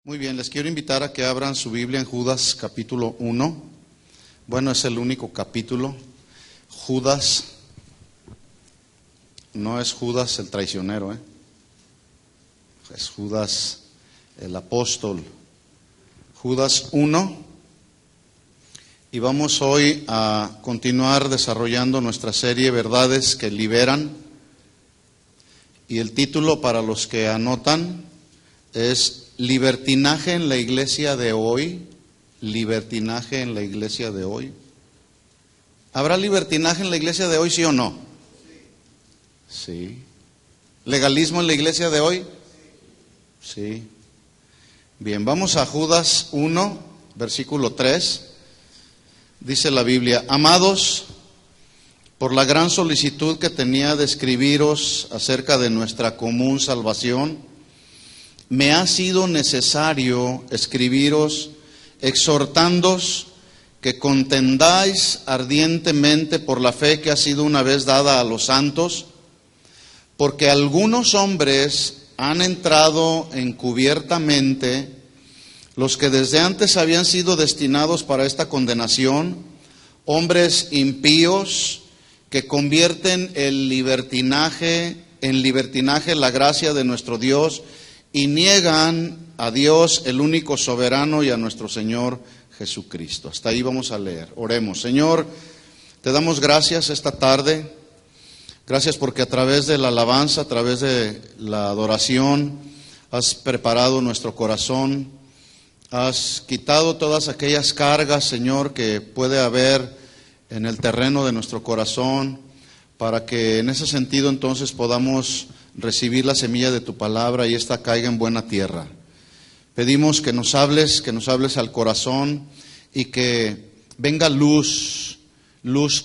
Muy bien, les quiero invitar a que abran su Biblia en Judas capítulo 1. Bueno, es el único capítulo. Judas, no es Judas el traicionero, es Judas el apóstol. Judas 1. Y vamos hoy a continuar desarrollando nuestra serie Verdades que Liberan. Y el título, para los que anotan, es Libertinaje en la iglesia de hoy. Libertinaje en la iglesia de hoy. ¿Habrá libertinaje en la iglesia de hoy, sí o no? Sí. ¿Legalismo en la iglesia de hoy? Sí. Bien, vamos a Judas 1, versículo 3. Dice la Biblia: Amados, por la gran solicitud que tenía de escribiros acerca de nuestra común salvación, me ha sido necesario escribiros exhortándoos que contendáis ardientemente por la fe que ha sido una vez dada a los santos, porque algunos hombres han entrado encubiertamente, los que desde antes habían sido destinados para esta condenación, hombres impíos que convierten en libertinaje la gracia de nuestro Dios y niegan a Dios, el único soberano, y a nuestro Señor Jesucristo. Hasta ahí vamos a leer. Oremos. Señor, te damos gracias esta tarde. Gracias porque a través de la alabanza, a través de la adoración, has preparado nuestro corazón. Has quitado todas aquellas cargas, Señor, que puede haber en el terreno de nuestro corazón, para que en ese sentido entonces podamos recibir la semilla de tu palabra y ésta caiga en buena tierra. Pedimos que nos hables al corazón y que venga luz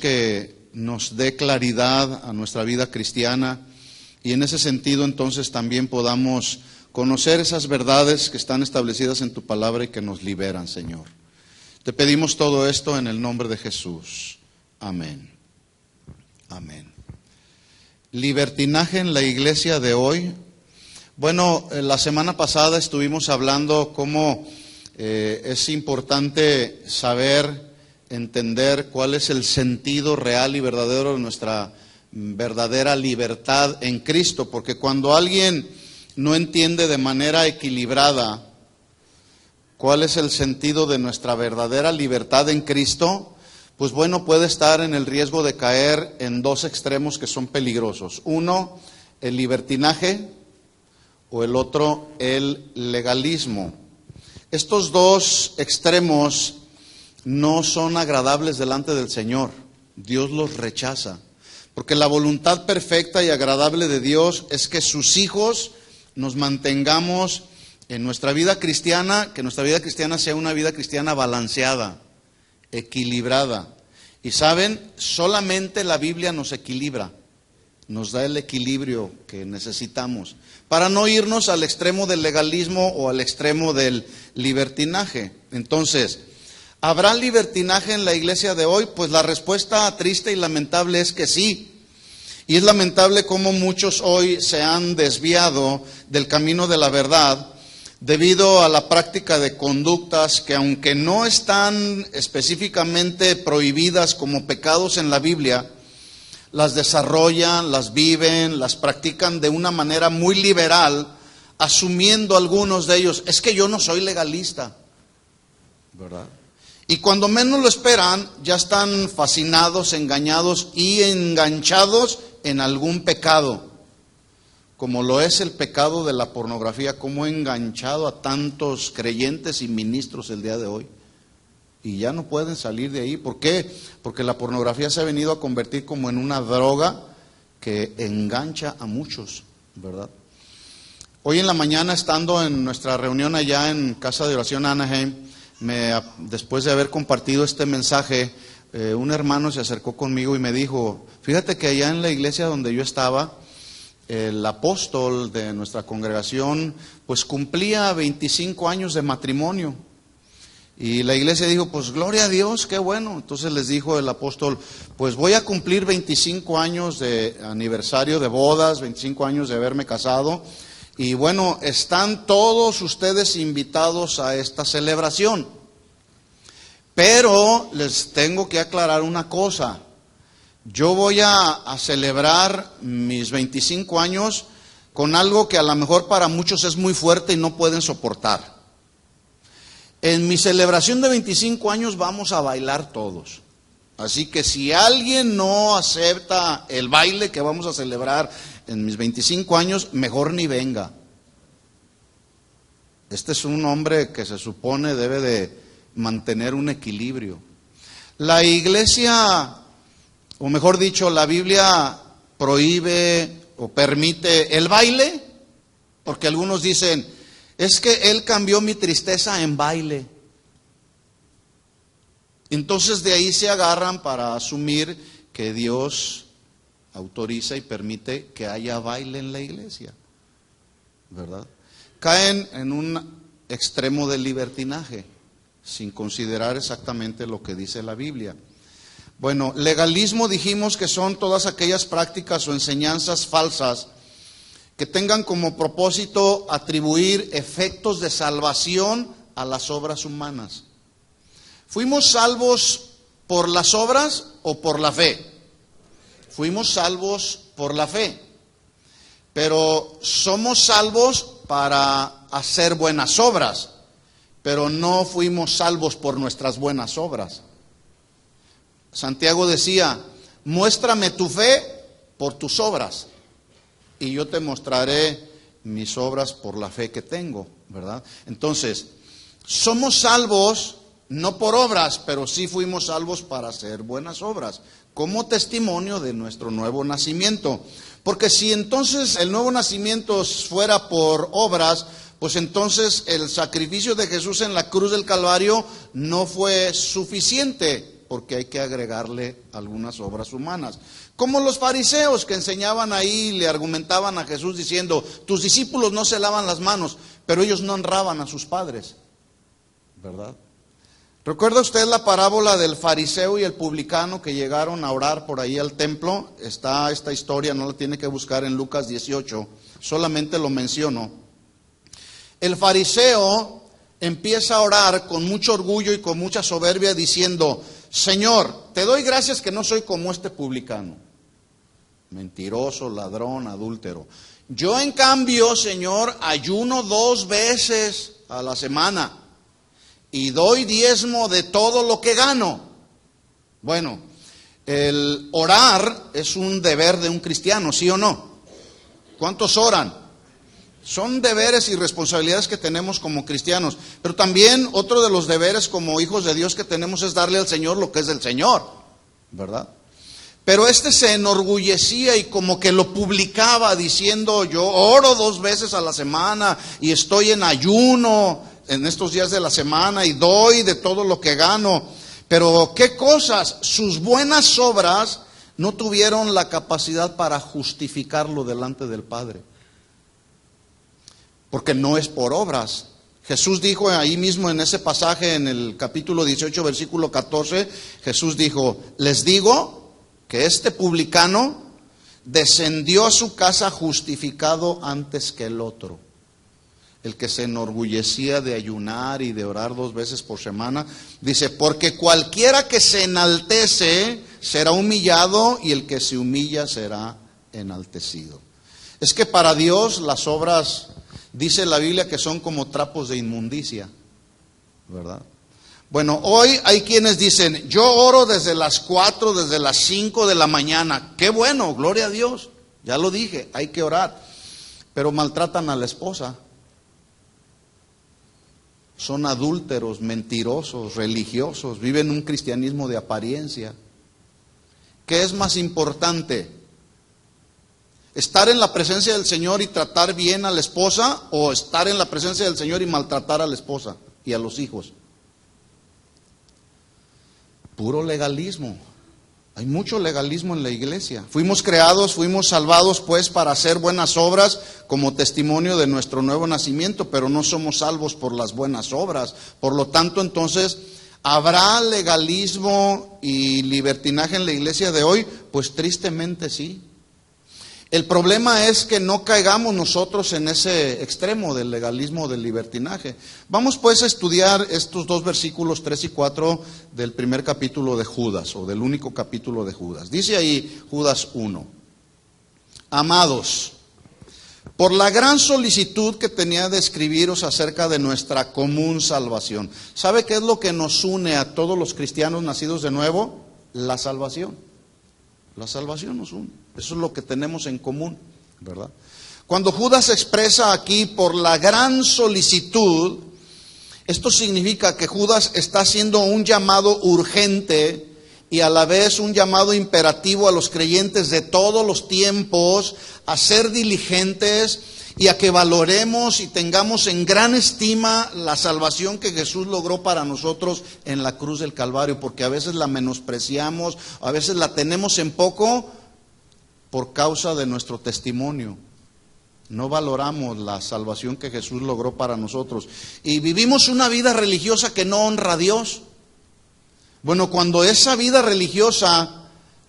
que nos dé claridad a nuestra vida cristiana, y en ese sentido entonces también podamos conocer esas verdades que están establecidas en tu palabra y que nos liberan, Señor. Te pedimos todo esto en el nombre de Jesús. Amén. Amén. Libertinaje en la iglesia de hoy. Bueno, la semana pasada estuvimos hablando cómo es importante saber, entender cuál es el sentido real y verdadero de nuestra verdadera libertad en Cristo, porque cuando alguien no entiende de manera equilibrada cuál es el sentido de nuestra verdadera libertad en Cristo, pues bueno, puede estar en el riesgo de caer en dos extremos que son peligrosos. Uno, el libertinaje, o el otro, el legalismo. Estos dos extremos no son agradables delante del Señor. Dios los rechaza, porque la voluntad perfecta y agradable de Dios es que sus hijos nos mantengamos en nuestra vida cristiana, que nuestra vida cristiana sea una vida cristiana balanceada, equilibrada. Y saben, solamente la Biblia nos equilibra, nos da el equilibrio que necesitamos para no irnos al extremo del legalismo o al extremo del libertinaje. Entonces, ¿habrá libertinaje en la iglesia de hoy? Pues la respuesta triste y lamentable es que sí. Y es lamentable cómo muchos hoy se han desviado del camino de la verdad debido a la práctica de conductas que, aunque no están específicamente prohibidas como pecados en la Biblia, las desarrollan, las viven, las practican de una manera muy liberal, asumiendo algunos de ellos: es que yo no soy legalista, ¿verdad? Y cuando menos lo esperan, ya están fascinados, engañados y enganchados en algún pecado, como lo es el pecado de la pornografía, como ha enganchado a tantos creyentes y ministros el día de hoy. Y ya no pueden salir de ahí. ¿Por qué? Porque la pornografía se ha venido a convertir como en una droga que engancha a muchos, ¿verdad? Hoy en la mañana, estando en nuestra reunión allá en Casa de Oración Anaheim, después de haber compartido este mensaje, un hermano se acercó conmigo y me dijo: fíjate que allá en la iglesia donde yo estaba, el apóstol de nuestra congregación pues cumplía 25 años de matrimonio. Y la iglesia dijo: pues gloria a Dios, qué bueno. Entonces les dijo el apóstol: pues voy a cumplir 25 años de aniversario de bodas, 25 años de haberme casado, Y bueno, están todos ustedes invitados a esta celebración. Pero les tengo que aclarar una cosa. Yo voy a celebrar mis 25 años con algo que a lo mejor para muchos es muy fuerte y no pueden soportar. En mi celebración de 25 años vamos a bailar todos. Así que si alguien no acepta el baile que vamos a celebrar en mis 25 años, mejor ni venga. Este es un hombre que se supone debe de mantener un equilibrio. La iglesia, o mejor dicho, la Biblia prohíbe o permite el baile, porque algunos dicen, es que Él cambió mi tristeza en baile. Entonces de ahí se agarran para asumir que Dios autoriza y permite que haya baile en la iglesia, ¿verdad? Caen en un extremo de libertinaje, sin considerar exactamente lo que dice la Biblia. Bueno, legalismo dijimos que son todas aquellas prácticas o enseñanzas falsas que tengan como propósito atribuir efectos de salvación a las obras humanas. ¿Fuimos salvos por las obras o por la fe? Fuimos salvos por la fe, pero somos salvos para hacer buenas obras, pero no fuimos salvos por nuestras buenas obras. Santiago decía, muéstrame tu fe por tus obras, y yo te mostraré mis obras por la fe que tengo, ¿verdad? Entonces, somos salvos no por obras, pero sí fuimos salvos para hacer buenas obras, como testimonio de nuestro nuevo nacimiento. Porque si entonces el nuevo nacimiento fuera por obras, pues entonces el sacrificio de Jesús en la cruz del Calvario no fue suficiente, porque hay que agregarle algunas obras humanas. Como los fariseos que enseñaban ahí, le argumentaban a Jesús diciendo, tus discípulos no se lavan las manos, pero ellos no honraban a sus padres, ¿verdad? ¿Recuerda usted la parábola del fariseo y el publicano que llegaron a orar por ahí al templo? Está esta historia, no la tiene que buscar en Lucas 18, solamente lo menciono. El fariseo empieza a orar con mucho orgullo y con mucha soberbia diciendo, Señor, te doy gracias que no soy como este publicano, mentiroso, ladrón, adúltero. Yo en cambio, Señor, ayuno 2 veces a la semana y doy diezmo de todo lo que gano. Bueno, el orar es un deber de un cristiano, ¿sí o no? ¿Cuántos oran? Son deberes y responsabilidades que tenemos como cristianos, pero también otro de los deberes como hijos de Dios que tenemos es darle al Señor lo que es del Señor, ¿verdad? Pero este se enorgullecía y como que lo publicaba diciendo, yo oro 2 veces a la semana y estoy en ayuno en estos días de la semana y doy de todo lo que gano. Pero ¿qué cosas? Sus buenas obras no tuvieron la capacidad para justificarlo delante del Padre. Porque no es por obras. Jesús dijo ahí mismo en ese pasaje, en el capítulo 18, versículo 14, Jesús dijo, les digo que este publicano descendió a su casa justificado antes que el otro. El que se enorgullecía de ayunar y de orar 2 veces por semana, dice, porque cualquiera que se enaltece será humillado y el que se humilla será enaltecido. Es que para Dios las obras, dice la Biblia, que son como trapos de inmundicia, ¿verdad? Bueno, hoy hay quienes dicen, yo oro desde las 4, desde las 5 de la mañana. Qué bueno, gloria a Dios, ya lo dije, hay que orar. Pero maltratan a la esposa. Son adúlteros, mentirosos, religiosos, viven un cristianismo de apariencia. ¿Qué es más importante? ¿Estar en la presencia del Señor y tratar bien a la esposa o estar en la presencia del Señor y maltratar a la esposa y a los hijos? Puro legalismo. Hay mucho legalismo en la iglesia. Fuimos creados, fuimos salvados pues para hacer buenas obras como testimonio de nuestro nuevo nacimiento, pero no somos salvos por las buenas obras. Por lo tanto, entonces, ¿habrá legalismo y libertinaje en la iglesia de hoy? Pues tristemente sí. El problema es que no caigamos nosotros en ese extremo del legalismo, del libertinaje. Vamos pues a estudiar estos dos versículos 3 y 4 del primer capítulo de Judas, o del único capítulo de Judas. Dice ahí Judas 1: Amados, por la gran solicitud que tenía de escribiros acerca de nuestra común salvación. ¿Sabe qué es lo que nos une a todos los cristianos nacidos de nuevo? La salvación. La salvación nos une. Eso es lo que tenemos en común, ¿verdad? Cuando Judas expresa aquí por la gran solicitud, esto significa que Judas está haciendo un llamado urgente y a la vez un llamado imperativo a los creyentes de todos los tiempos a ser diligentes y a que valoremos y tengamos en gran estima la salvación que Jesús logró para nosotros en la cruz del Calvario, porque a veces la menospreciamos, a veces la tenemos en poco por causa de nuestro testimonio. No valoramos la salvación que Jesús logró para nosotros y vivimos una vida religiosa que no honra a Dios. Bueno, cuando esa vida religiosa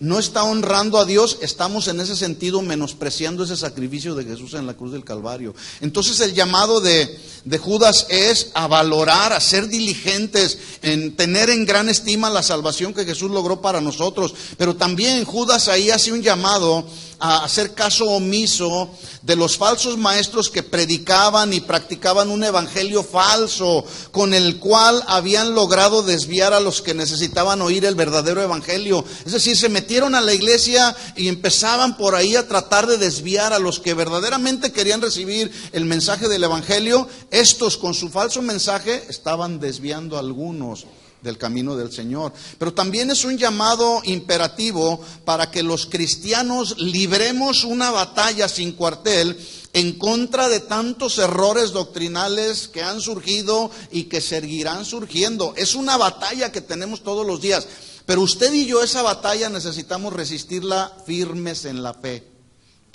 no está honrando a Dios, estamos en ese sentido menospreciando ese sacrificio de Jesús en la cruz del Calvario. Entonces el llamado de Judas es a valorar, a ser diligentes, en tener en gran estima la salvación que Jesús logró para nosotros. Pero también Judas ahí hace un llamado a hacer caso omiso de los falsos maestros que predicaban y practicaban un evangelio falso, con el cual habían logrado desviar a los que necesitaban oír el verdadero evangelio. Es decir, se metieron a la iglesia y empezaban por ahí a tratar de desviar a los que verdaderamente querían recibir el mensaje del evangelio. Estos, con su falso mensaje, estaban desviando a algunos del camino del Señor. Pero también es un llamado imperativo para que los cristianos libremos una batalla sin cuartel en contra de tantos errores doctrinales que han surgido y que seguirán surgiendo. Es una batalla que tenemos todos los días, pero usted y yo esa batalla necesitamos resistirla firmes en la fe,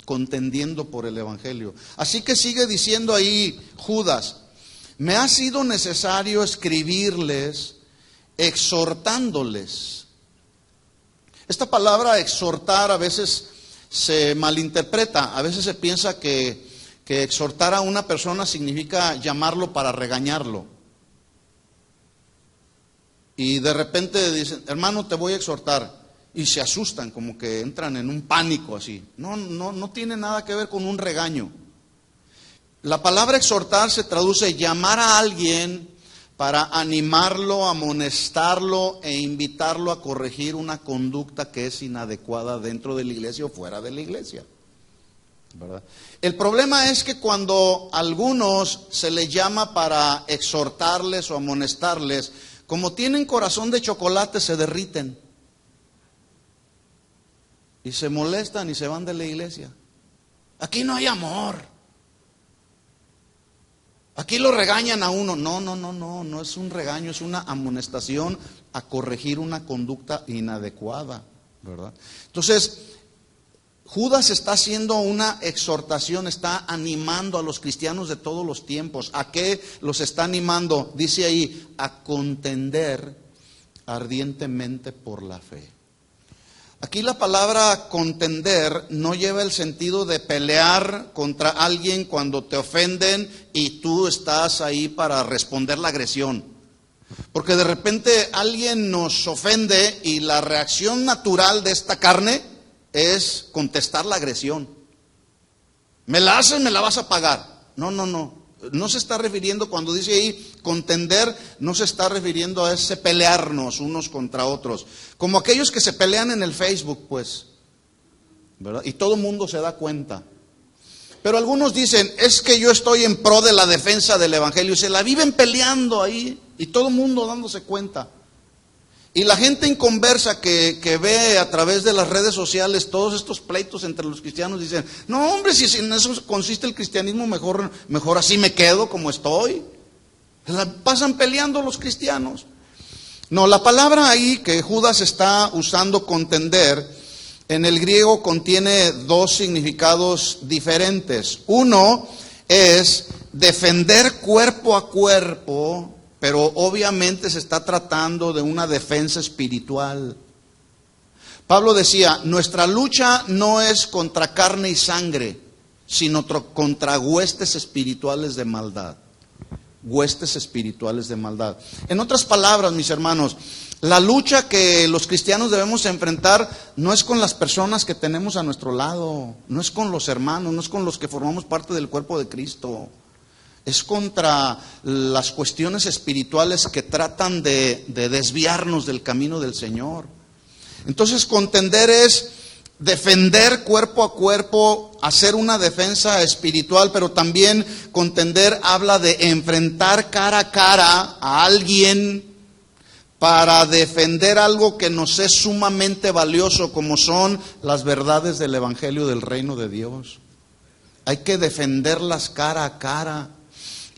contendiendo por el evangelio. Así que sigue diciendo ahí Judas: me ha sido necesario escribirles exhortándoles. Esta palabra exhortar a veces se malinterpreta, a veces se piensa que exhortar a una persona significa llamarlo para regañarlo. Y de repente dicen: hermano, te voy a exhortar, y se asustan, como que entran en un pánico así. No tiene nada que ver con un regaño. La palabra exhortar se traduce llamar a alguien para animarlo, amonestarlo e invitarlo a corregir una conducta que es inadecuada dentro de la iglesia o fuera de la iglesia, ¿verdad? El problema es que cuando a algunos se les llama para exhortarles o amonestarles, como tienen corazón de chocolate, se derriten y se molestan y se van de la iglesia. Aquí no hay amor. Aquí lo regañan a uno. No es un regaño, es una amonestación a corregir una conducta inadecuada, ¿verdad? Entonces, Judas está haciendo una exhortación, está animando a los cristianos de todos los tiempos. ¿A qué los está animando? Dice ahí: a contender ardientemente por la fe. Aquí la palabra contender no lleva el sentido de pelear contra alguien cuando te ofenden y tú estás ahí para responder la agresión. Porque de repente alguien nos ofende y la reacción natural de esta carne es contestar la agresión. Me la haces, me la vas a pagar. No se está refiriendo, cuando dice ahí contender, no se está refiriendo a ese pelearnos unos contra otros, como aquellos que se pelean en el Facebook, pues, ¿verdad? Y todo el mundo se da cuenta. Pero algunos dicen: es que yo estoy en pro de la defensa del evangelio, y se la viven peleando ahí y todo el mundo dándose cuenta. Y la gente inconversa que ve a través de las redes sociales todos estos pleitos entre los cristianos dicen: no, hombre, si en eso consiste el cristianismo, mejor así me quedo como estoy. La pasan peleando los cristianos. No, la palabra ahí que Judas está usando, contender, en el griego contiene dos significados diferentes. Uno es defender cuerpo a cuerpo, pero obviamente se está tratando de una defensa espiritual. Pablo decía, nuestra lucha no es contra carne y sangre, sino contra huestes espirituales de maldad. Huestes espirituales de maldad. En otras palabras, mis hermanos, la lucha que los cristianos debemos enfrentar no es con las personas que tenemos a nuestro lado, no es con los hermanos, no es con los que formamos parte del cuerpo de Cristo. Es contra las cuestiones espirituales que tratan de desviarnos del camino del Señor. Entonces, contender es defender cuerpo a cuerpo, hacer una defensa espiritual, pero también contender habla de enfrentar cara a cara a alguien para defender algo que nos es sumamente valioso, como son las verdades del Evangelio del Reino de Dios. Hay que defenderlas cara a cara.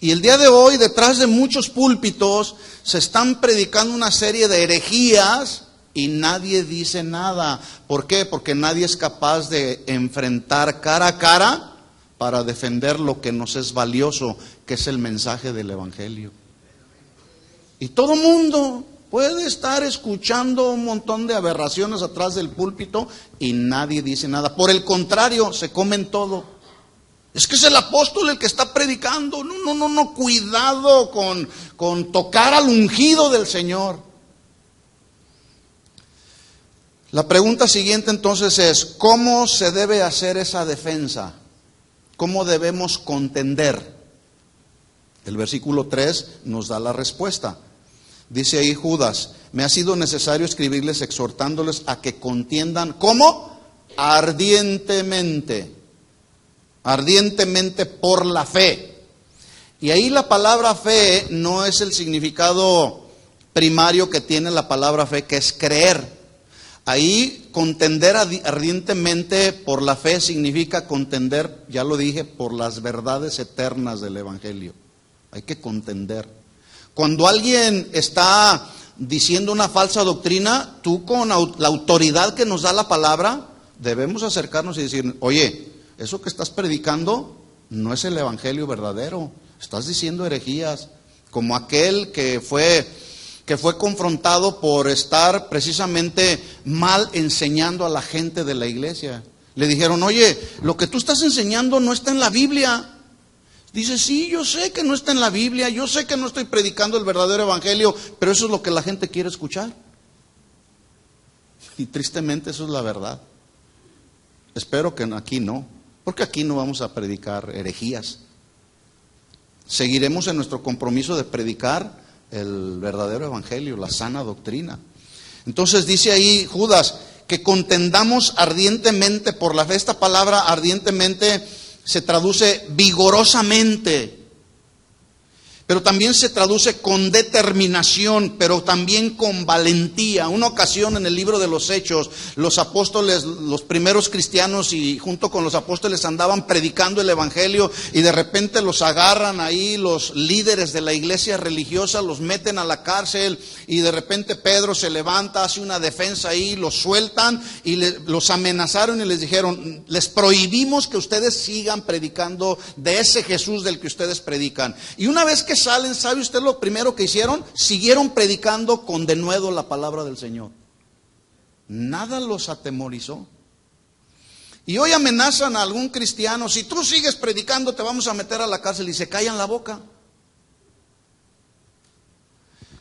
Y el día de hoy, detrás de muchos púlpitos, se están predicando una serie de herejías y nadie dice nada. ¿Por qué? Porque nadie es capaz de enfrentar cara a cara para defender lo que nos es valioso, que es el mensaje del Evangelio. Y todo mundo puede estar escuchando un montón de aberraciones atrás del púlpito y nadie dice nada. Por el contrario, se comen todo. Es que es el apóstol el que está predicando. No, cuidado con tocar al ungido del Señor. La pregunta siguiente entonces es, ¿cómo se debe hacer esa defensa? ¿Cómo debemos contender? El versículo 3 nos da la respuesta. Dice ahí Judas, me ha sido necesario escribirles exhortándoles a que contiendan, ¿cómo? Ardientemente por la fe. Y ahí la palabra fe no es el significado primario que tiene la palabra fe, que es creer. Ahí contender ardientemente por la fe significa contender, ya lo dije, por las verdades eternas del Evangelio. Hay que contender. Cuando alguien está diciendo una falsa doctrina, tú con la autoridad que nos da la palabra, debemos acercarnos y decir, oye, eso que estás predicando no es el Evangelio verdadero, estás diciendo herejías, como aquel que fue confrontado por estar precisamente mal enseñando a la gente de la iglesia. Le dijeron, oye, lo que tú estás enseñando no está en la Biblia. Dice, sí, yo sé que no está en la Biblia, yo sé que no estoy predicando el verdadero evangelio, pero eso es lo que la gente quiere escuchar. Y tristemente eso es la verdad. Espero que aquí no, porque aquí no vamos a predicar herejías. Seguiremos en nuestro compromiso de predicar el verdadero evangelio, la sana doctrina. Entonces dice ahí Judas que contendamos ardientemente por la fe. Esta palabra ardientemente se traduce vigorosamente, pero también se traduce con determinación, pero también con valentía. Una ocasión en el libro de los Hechos, los apóstoles, los primeros cristianos y junto con los apóstoles andaban predicando el evangelio y de repente los agarran ahí los líderes de la iglesia religiosa, los meten a la cárcel y de repente Pedro se levanta, hace una defensa ahí, los sueltan y los amenazaron y les dijeron, les prohibimos que ustedes sigan predicando de ese Jesús del que ustedes predican. Y una vez que salen, ¿sabe usted lo primero que hicieron? Siguieron predicando con denuedo la palabra del Señor. Nada los atemorizó. Y hoy amenazan a algún cristiano, si tú sigues predicando te vamos a meter a la cárcel, y se callan la boca.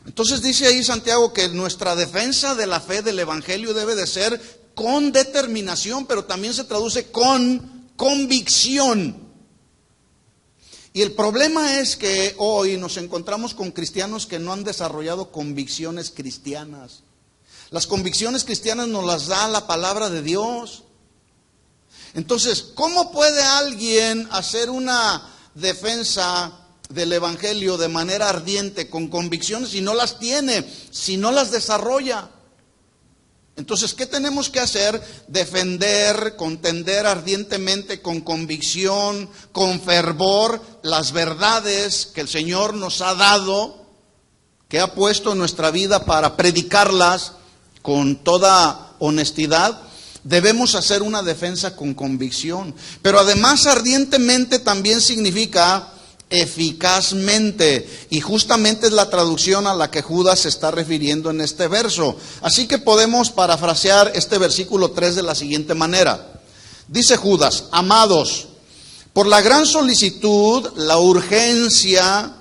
Entonces dice ahí Santiago que nuestra defensa de la fe del evangelio debe de ser con determinación, pero también se traduce con convicción. Y el problema es que hoy nos encontramos con cristianos que no han desarrollado convicciones cristianas. Las convicciones cristianas nos las da la palabra de Dios. Entonces, ¿cómo puede alguien hacer una defensa del evangelio de manera ardiente, con convicciones, si no las tiene, si no las desarrolla? Entonces, ¿qué tenemos que hacer? Defender, contender ardientemente, con convicción, con fervor, las verdades que el Señor nos ha dado, que ha puesto en nuestra vida para predicarlas con toda honestidad. Debemos hacer una defensa con convicción. Pero además ardientemente también significa eficazmente. Y justamente es la traducción a la que Judas se está refiriendo en este verso. Así que podemos parafrasear este versículo 3 de la siguiente manera. Dice Judas: amados, por la gran solicitud, la urgencia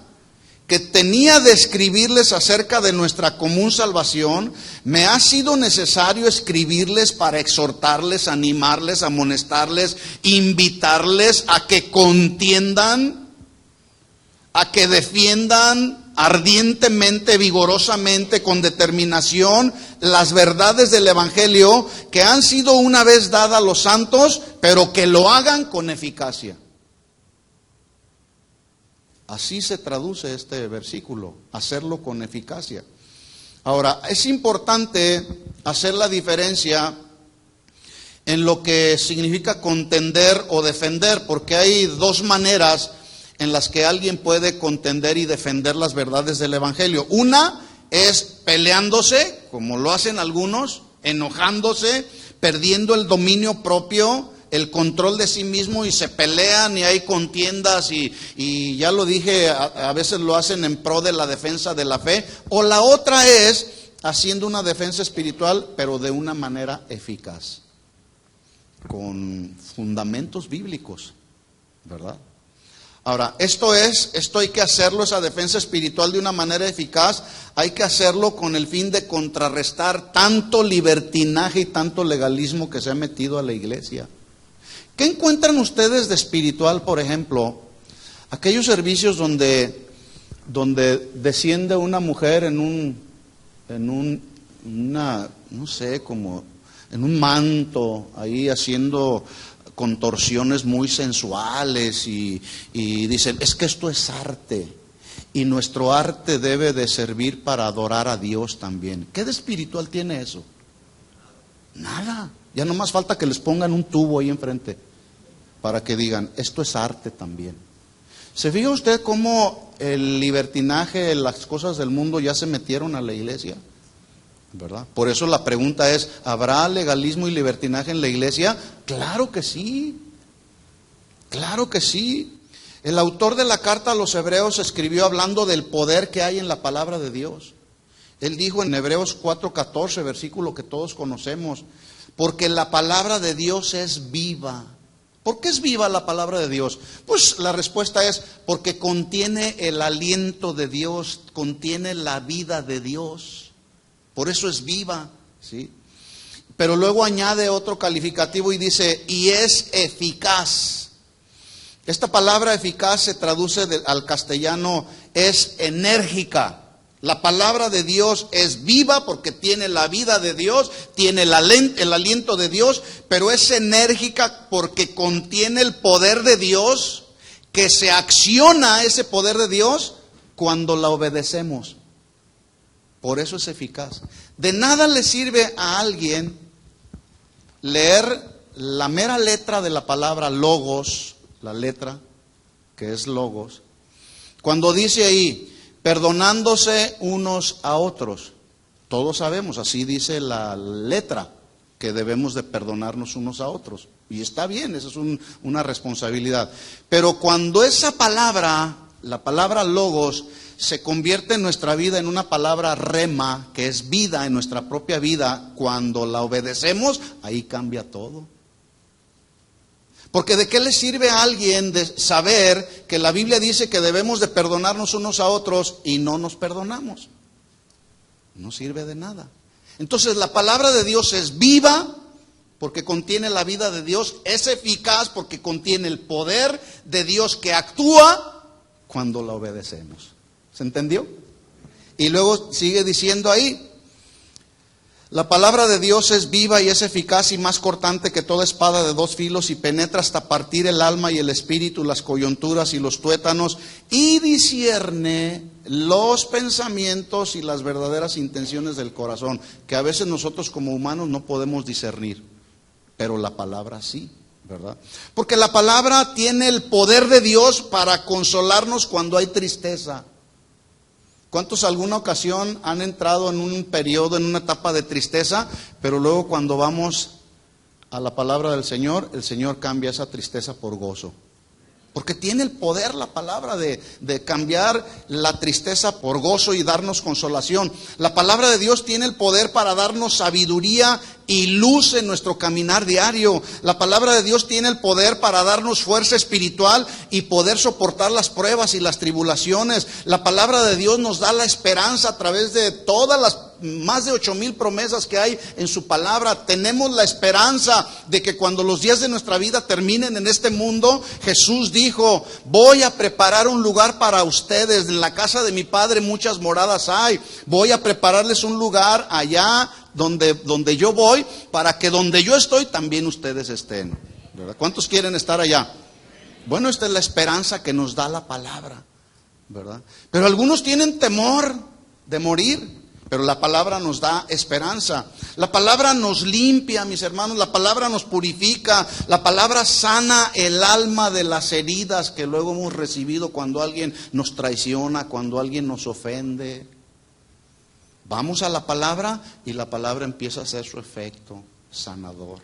que tenía de escribirles acerca de nuestra común salvación, me ha sido necesario escribirles para exhortarles, animarles, amonestarles, invitarles a que contiendan, a que defiendan ardientemente, vigorosamente, con determinación, las verdades del Evangelio que han sido una vez dadas a los santos, pero que lo hagan con eficacia. Así se traduce este versículo, hacerlo con eficacia. Ahora, es importante hacer la diferencia en lo que significa contender o defender, porque hay dos maneras en las que alguien puede contender y defender las verdades del Evangelio. Una es peleándose, como lo hacen algunos, enojándose, perdiendo el dominio propio, el control de sí mismo, y se pelean y hay contiendas y ya lo dije, a veces lo hacen en pro de la defensa de la fe. O la otra es haciendo una defensa espiritual, pero de una manera eficaz, con fundamentos bíblicos, ¿verdad? Ahora, esto hay que hacerlo, esa defensa espiritual, de una manera eficaz. Hay que hacerlo con el fin de contrarrestar tanto libertinaje y tanto legalismo que se ha metido a la iglesia. ¿Qué encuentran ustedes de espiritual, por ejemplo, aquellos servicios donde desciende una mujer en un manto, ahí haciendo contorsiones muy sensuales y dicen, es que esto es arte y nuestro arte debe de servir para adorar a Dios también? ¿Qué de espiritual tiene eso? Nada. Ya no más falta que les pongan un tubo ahí enfrente para que digan, esto es arte también. ¿Se fija usted cómo el libertinaje, las cosas del mundo ya se metieron a la iglesia? ¿Verdad? Por eso la pregunta es, ¿habrá legalismo y libertinaje en la iglesia? Claro que sí, claro que sí. El autor de la carta a los Hebreos escribió hablando del poder que hay en la palabra de Dios. Él dijo en Hebreos 4:14, versículo que todos conocemos, porque la palabra de Dios es viva. ¿Por qué es viva la palabra de Dios? Pues la respuesta es porque contiene el aliento de Dios, contiene la vida de Dios. Por eso es viva, ¿sí? Pero luego añade otro calificativo y dice, y es eficaz. Esta palabra eficaz se traduce al castellano, es enérgica. La palabra de Dios es viva porque tiene la vida de Dios, tiene el aliento de Dios, pero es enérgica porque contiene el poder de Dios, que se acciona ese poder de Dios cuando la obedecemos. Por eso es eficaz. De nada le sirve a alguien leer la mera letra de la palabra logos, la letra que es logos, cuando dice ahí, perdonándose unos a otros. Todos sabemos, así dice la letra, que debemos de perdonarnos unos a otros. Y está bien, esa es una responsabilidad. Pero cuando esa palabra, la palabra logos, se convierte en nuestra vida en una palabra rema, que es vida en nuestra propia vida, cuando la obedecemos, ahí cambia todo. Porque ¿de qué le sirve a alguien de saber que la Biblia dice que debemos de perdonarnos unos a otros y no nos perdonamos? No sirve de nada. Entonces la palabra de Dios es viva porque contiene la vida de Dios, es eficaz porque contiene el poder de Dios que actúa cuando la obedecemos. ¿Se entendió? Y luego sigue diciendo ahí, la palabra de Dios es viva y es eficaz y más cortante que toda espada de dos filos y penetra hasta partir el alma y el espíritu, las coyunturas y los tuétanos y discierne los pensamientos y las verdaderas intenciones del corazón, que a veces nosotros como humanos no podemos discernir, pero la palabra sí, ¿verdad? Porque la palabra tiene el poder de Dios para consolarnos cuando hay tristeza. ¿Cuántos alguna ocasión han entrado en un periodo, en una etapa de tristeza, pero luego cuando vamos a la palabra del Señor, el Señor cambia esa tristeza por gozo? Porque tiene el poder la palabra de cambiar la tristeza por gozo y darnos consolación. La palabra de Dios tiene el poder para darnos sabiduría y luz en nuestro caminar diario. La palabra de Dios tiene el poder para darnos fuerza espiritual y poder soportar las pruebas y las tribulaciones. La palabra de Dios nos da la esperanza a través de todas las más de 8,000 promesas que hay en su palabra. Tenemos la esperanza de que cuando los días de nuestra vida terminen en este mundo, Jesús dijo: voy a preparar un lugar para ustedes. En la casa de mi Padre muchas moradas hay. Voy a prepararles un lugar allá donde yo voy, para que donde yo estoy también ustedes estén, ¿verdad? ¿Cuántos quieren estar allá? Bueno, esta es la esperanza que nos da la palabra, ¿verdad? Pero algunos tienen temor de morir, pero la palabra nos da esperanza. La palabra nos limpia, mis hermanos, la palabra nos purifica, la palabra sana el alma de las heridas que luego hemos recibido cuando alguien nos traiciona, cuando alguien nos ofende. Vamos a la palabra y la palabra empieza a hacer su efecto sanador.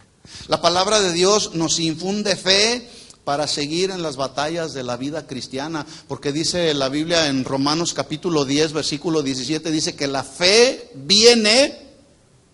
La palabra de Dios nos infunde fe para seguir en las batallas de la vida cristiana, porque dice la Biblia en Romanos capítulo 10, versículo 17, dice que la fe viene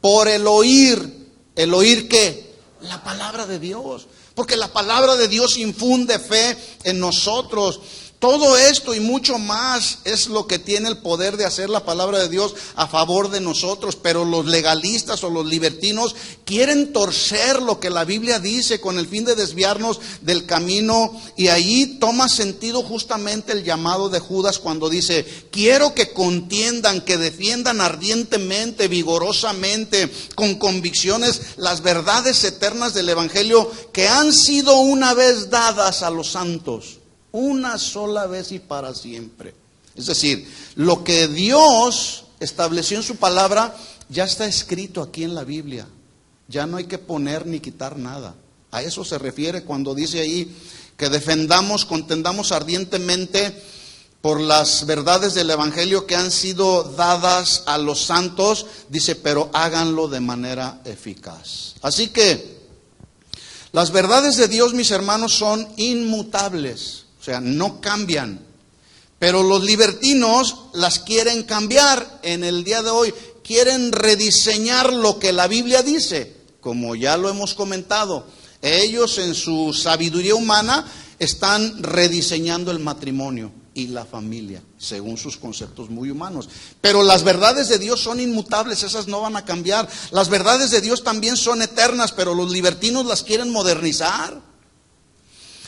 por el oír. ¿El oír qué? La palabra de Dios, porque la palabra de Dios infunde fe en nosotros. Todo esto y mucho más es lo que tiene el poder de hacer la palabra de Dios a favor de nosotros. Pero los legalistas o los libertinos quieren torcer lo que la Biblia dice con el fin de desviarnos del camino. Y ahí toma sentido justamente el llamado de Judas cuando dice: quiero que contiendan, que defiendan ardientemente, vigorosamente, con convicciones, las verdades eternas del Evangelio que han sido una vez dadas a los santos. Una sola vez y para siempre. Es decir, lo que Dios estableció en su palabra ya está escrito aquí en la Biblia. Ya no hay que poner ni quitar nada. A eso se refiere cuando dice ahí que defendamos, contendamos ardientemente por las verdades del Evangelio que han sido dadas a los santos. Dice, pero háganlo de manera eficaz. Así que las verdades de Dios, mis hermanos, son inmutables. O sea, no cambian. Pero los libertinos las quieren cambiar en el día de hoy. Quieren rediseñar lo que la Biblia dice. Como ya lo hemos comentado, ellos en su sabiduría humana están rediseñando el matrimonio y la familia, según sus conceptos muy humanos. Pero las verdades de Dios son inmutables, esas no van a cambiar. Las verdades de Dios también son eternas, pero los libertinos las quieren modernizar.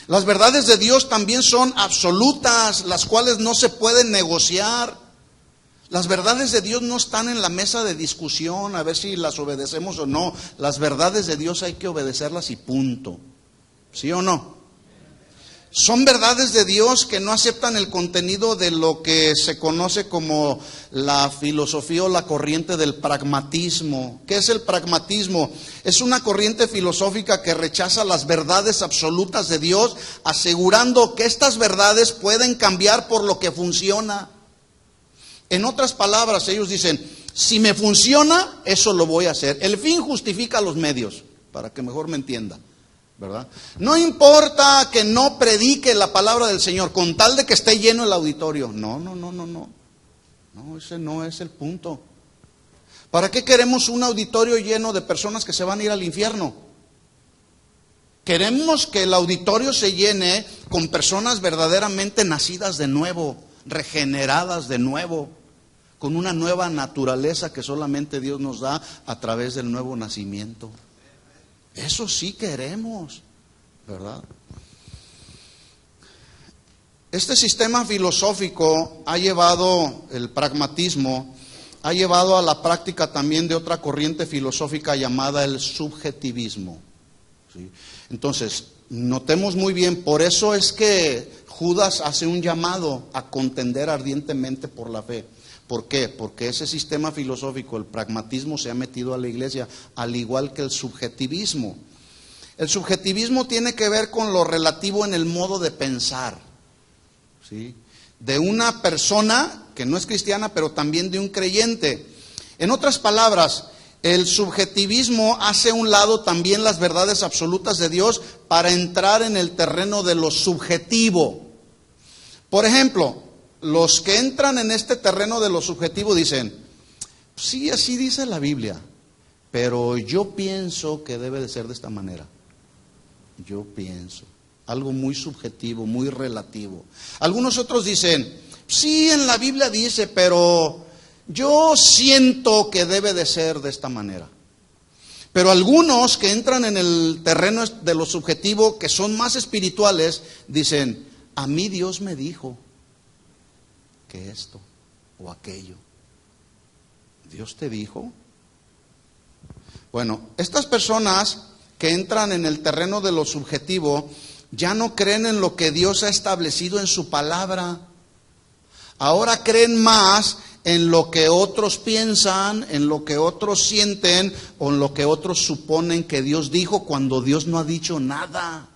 Las verdades de Dios también son absolutas, las cuales no se pueden negociar. Las verdades de Dios no están en la mesa de discusión, a ver si las obedecemos o no. Las verdades de Dios hay que obedecerlas y punto. ¿Sí o no? Son verdades de Dios que no aceptan el contenido de lo que se conoce como la filosofía o la corriente del pragmatismo. ¿Qué es el pragmatismo? Es una corriente filosófica que rechaza las verdades absolutas de Dios, asegurando que estas verdades pueden cambiar por lo que funciona. En otras palabras, ellos dicen, si me funciona, eso lo voy a hacer. El fin justifica los medios, para que mejor me entienda. ¿Verdad? No importa que no predique la palabra del Señor, con tal de que esté lleno el auditorio. No, ese no es el punto. ¿Para qué queremos un auditorio lleno de personas que se van a ir al infierno? Queremos que el auditorio se llene con personas verdaderamente nacidas de nuevo, regeneradas de nuevo, con una nueva naturaleza que solamente Dios nos da a través del nuevo nacimiento. Eso sí queremos, ¿verdad? Este sistema filosófico ha llevado, el pragmatismo, ha llevado a la práctica también de otra corriente filosófica llamada el subjetivismo. ¿Sí? Entonces, notemos muy bien, por eso es que Judas hace un llamado a contender ardientemente por la fe. ¿Por qué? Porque ese sistema filosófico, el pragmatismo, se ha metido a la iglesia, al igual que el subjetivismo. El subjetivismo tiene que ver con lo relativo en el modo de pensar, ¿sí? De una persona que no es cristiana, pero también de un creyente. En otras palabras, El subjetivismo hace a un lado también las verdades absolutas de Dios para entrar en el terreno de lo subjetivo. Por ejemplo, los que entran en este terreno de lo subjetivo dicen, sí, así dice la Biblia, pero yo pienso que debe de ser de esta manera. Yo pienso. Algo muy subjetivo, muy relativo. Algunos otros dicen, sí, en la Biblia dice, pero yo siento que debe de ser de esta manera. Pero algunos que entran en el terreno de lo subjetivo, que son más espirituales, dicen, a mí Dios me dijo que esto o aquello. ¿Dios te dijo? Bueno, estas personas que entran en el terreno de lo subjetivo ya no creen en lo que Dios ha establecido en su palabra. Ahora creen más en lo que otros piensan, en lo que otros sienten o en lo que otros suponen que Dios dijo cuando Dios no ha dicho nada.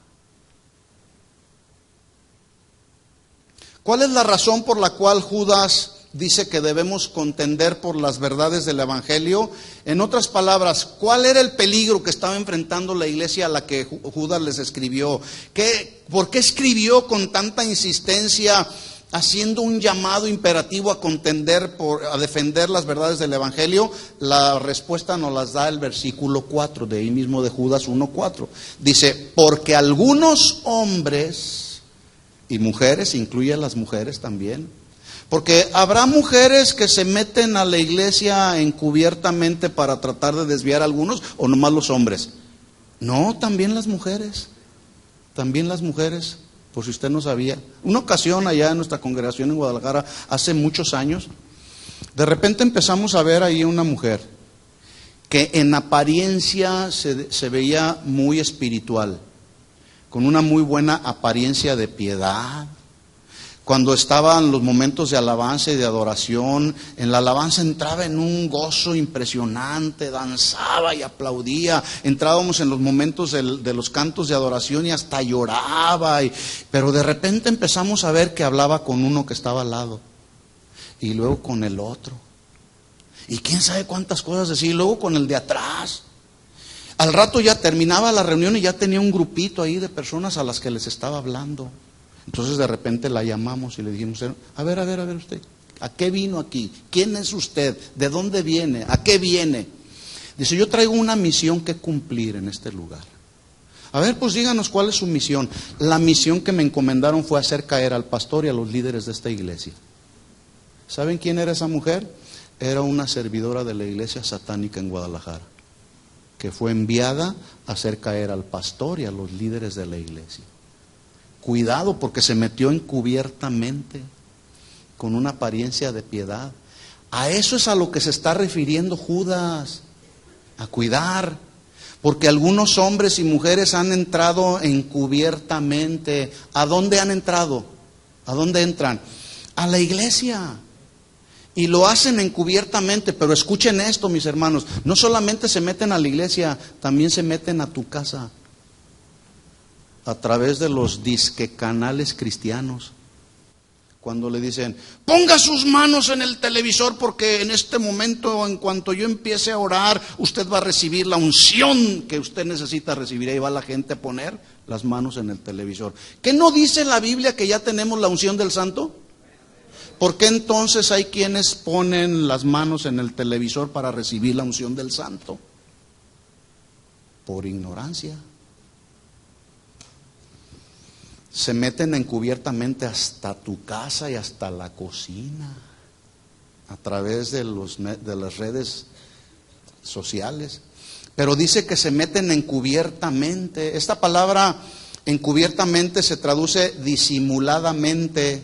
¿Cuál es la razón por la cual Judas dice que debemos contender por las verdades del Evangelio? En otras palabras, ¿cuál era el peligro que estaba enfrentando la iglesia a la que Judas les escribió? ¿Por qué escribió con tanta insistencia, haciendo un llamado imperativo a contender, a defender las verdades del Evangelio? La respuesta nos las da el versículo 4, de ahí mismo de Judas 1:4. Dice, porque algunos hombres y mujeres, incluye a las mujeres también, porque habrá mujeres que se meten a la iglesia encubiertamente para tratar de desviar a algunos, o nomás los hombres. No, también las mujeres, por si usted no sabía. Una ocasión allá en nuestra congregación en Guadalajara, hace muchos años, de repente empezamos a ver ahí una mujer que en apariencia se veía muy espiritual, con una muy buena apariencia de piedad. Cuando estaban los momentos de alabanza y de adoración, en la alabanza entraba en un gozo impresionante, danzaba y aplaudía. Entrábamos en los momentos de los cantos de adoración y hasta lloraba. Pero de repente empezamos a ver que hablaba con uno que estaba al lado y luego con el otro. Y quién sabe cuántas cosas decía, y luego con el de atrás. Al rato ya terminaba la reunión y ya tenía un grupito ahí de personas a las que les estaba hablando. Entonces de repente la llamamos y le dijimos, a ver usted, ¿a qué vino aquí? ¿Quién es usted? ¿De dónde viene? ¿A qué viene? Dice, yo traigo una misión que cumplir en este lugar. A ver, pues díganos cuál es su misión. La misión que me encomendaron fue hacer caer al pastor y a los líderes de esta iglesia. ¿Saben quién era esa mujer? Era una servidora de la iglesia satánica en Guadalajara, que fue enviada a hacer caer al pastor y a los líderes de la iglesia. Cuidado, porque se metió encubiertamente, con una apariencia de piedad. A eso es a lo que se está refiriendo Judas, a cuidar, porque algunos hombres y mujeres han entrado encubiertamente. ¿A dónde han entrado? ¿A dónde entran? A la iglesia. Y lo hacen encubiertamente, pero escuchen esto, mis hermanos, no solamente se meten a la iglesia, también se meten a tu casa, a través de los disque canales cristianos. Cuando le dicen, ponga sus manos en el televisor porque en este momento, en cuanto yo empiece a orar, usted va a recibir la unción que usted necesita recibir. Ahí va la gente a poner las manos en el televisor. ¿Qué no dice la Biblia que ya tenemos la unción del Santo? ¿Por qué entonces hay quienes ponen las manos en el televisor para recibir la unción del Santo? Por ignorancia. Se meten encubiertamente hasta tu casa y hasta la cocina, a través de las redes sociales. Pero dice que se meten encubiertamente. Esta palabra encubiertamente se traduce disimuladamente,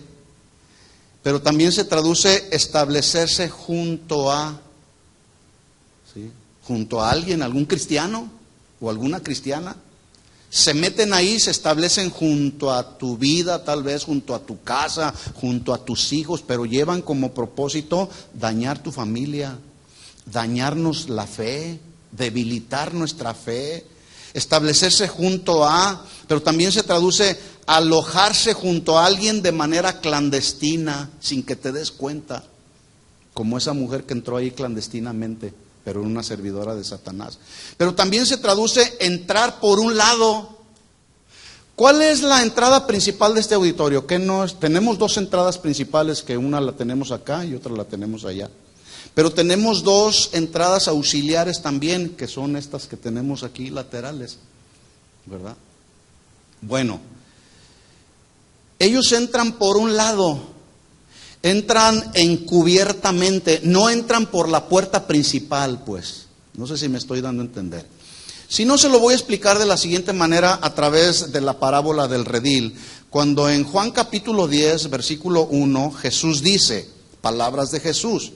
pero también se traduce establecerse junto a, ¿sí?, junto a alguien, algún cristiano o alguna cristiana. Se meten ahí, se establecen junto a tu vida, tal vez junto a tu casa, junto a tus hijos, pero llevan como propósito dañar tu familia, dañarnos la fe, debilitar nuestra fe, establecerse junto a, pero también se traduce alojarse junto a alguien de manera clandestina, sin que te des cuenta, como esa mujer que entró ahí clandestinamente pero una servidora de Satanás. Pero también se traduce entrar por un lado. ¿Cuál es la entrada principal de este auditorio? Tenemos dos entradas principales, que una la tenemos acá y otra la tenemos allá. Pero tenemos dos entradas auxiliares también, que son estas que tenemos aquí laterales, ¿verdad? Bueno, ellos entran por un lado, entran encubiertamente, no entran por la puerta principal, pues. No sé si me estoy dando a entender. Si no, se lo voy a explicar de la siguiente manera a través de la parábola del redil. Cuando en Juan capítulo 10, versículo 1, Jesús dice, palabras de Jesús.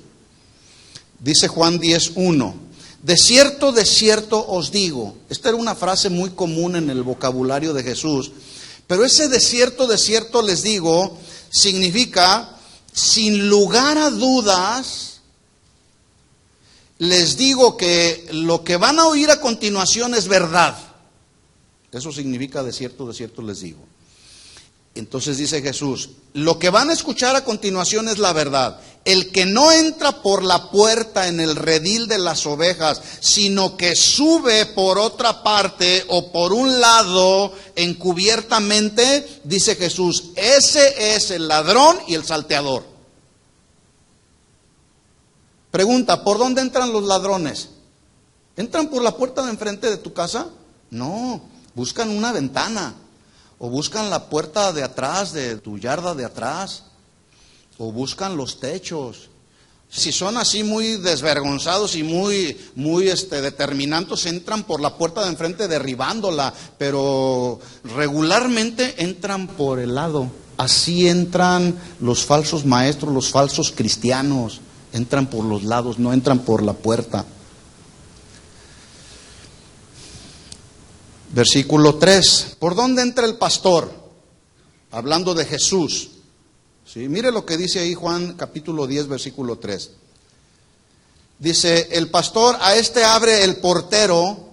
Dice Juan 10:1, de cierto os digo. Esta era una frase muy común en el vocabulario de Jesús, pero ese de cierto les digo significa, sin lugar a dudas, les digo que lo que van a oír a continuación es verdad. Eso significa de cierto les digo. Entonces dice Jesús, lo que van a escuchar a continuación es la verdad. El que no entra por la puerta en el redil de las ovejas, sino que sube por otra parte o por un lado encubiertamente, dice Jesús, ese es el ladrón y el salteador. Pregunta, ¿por dónde entran los ladrones? ¿Entran por la puerta de enfrente de tu casa? No, buscan una ventana. O buscan la puerta de atrás, de tu yarda de atrás, o buscan los techos. Si son así muy desvergonzados y muy determinantes, entran por la puerta de enfrente derribándola, pero regularmente entran por el lado. Así entran los falsos maestros, los falsos cristianos, entran por los lados, no entran por la puerta. Versículo 3, ¿por dónde entra el pastor? Hablando de Jesús. ¿Sí? Mire lo que dice ahí Juan capítulo 10, versículo 3. Dice, el pastor a este abre el portero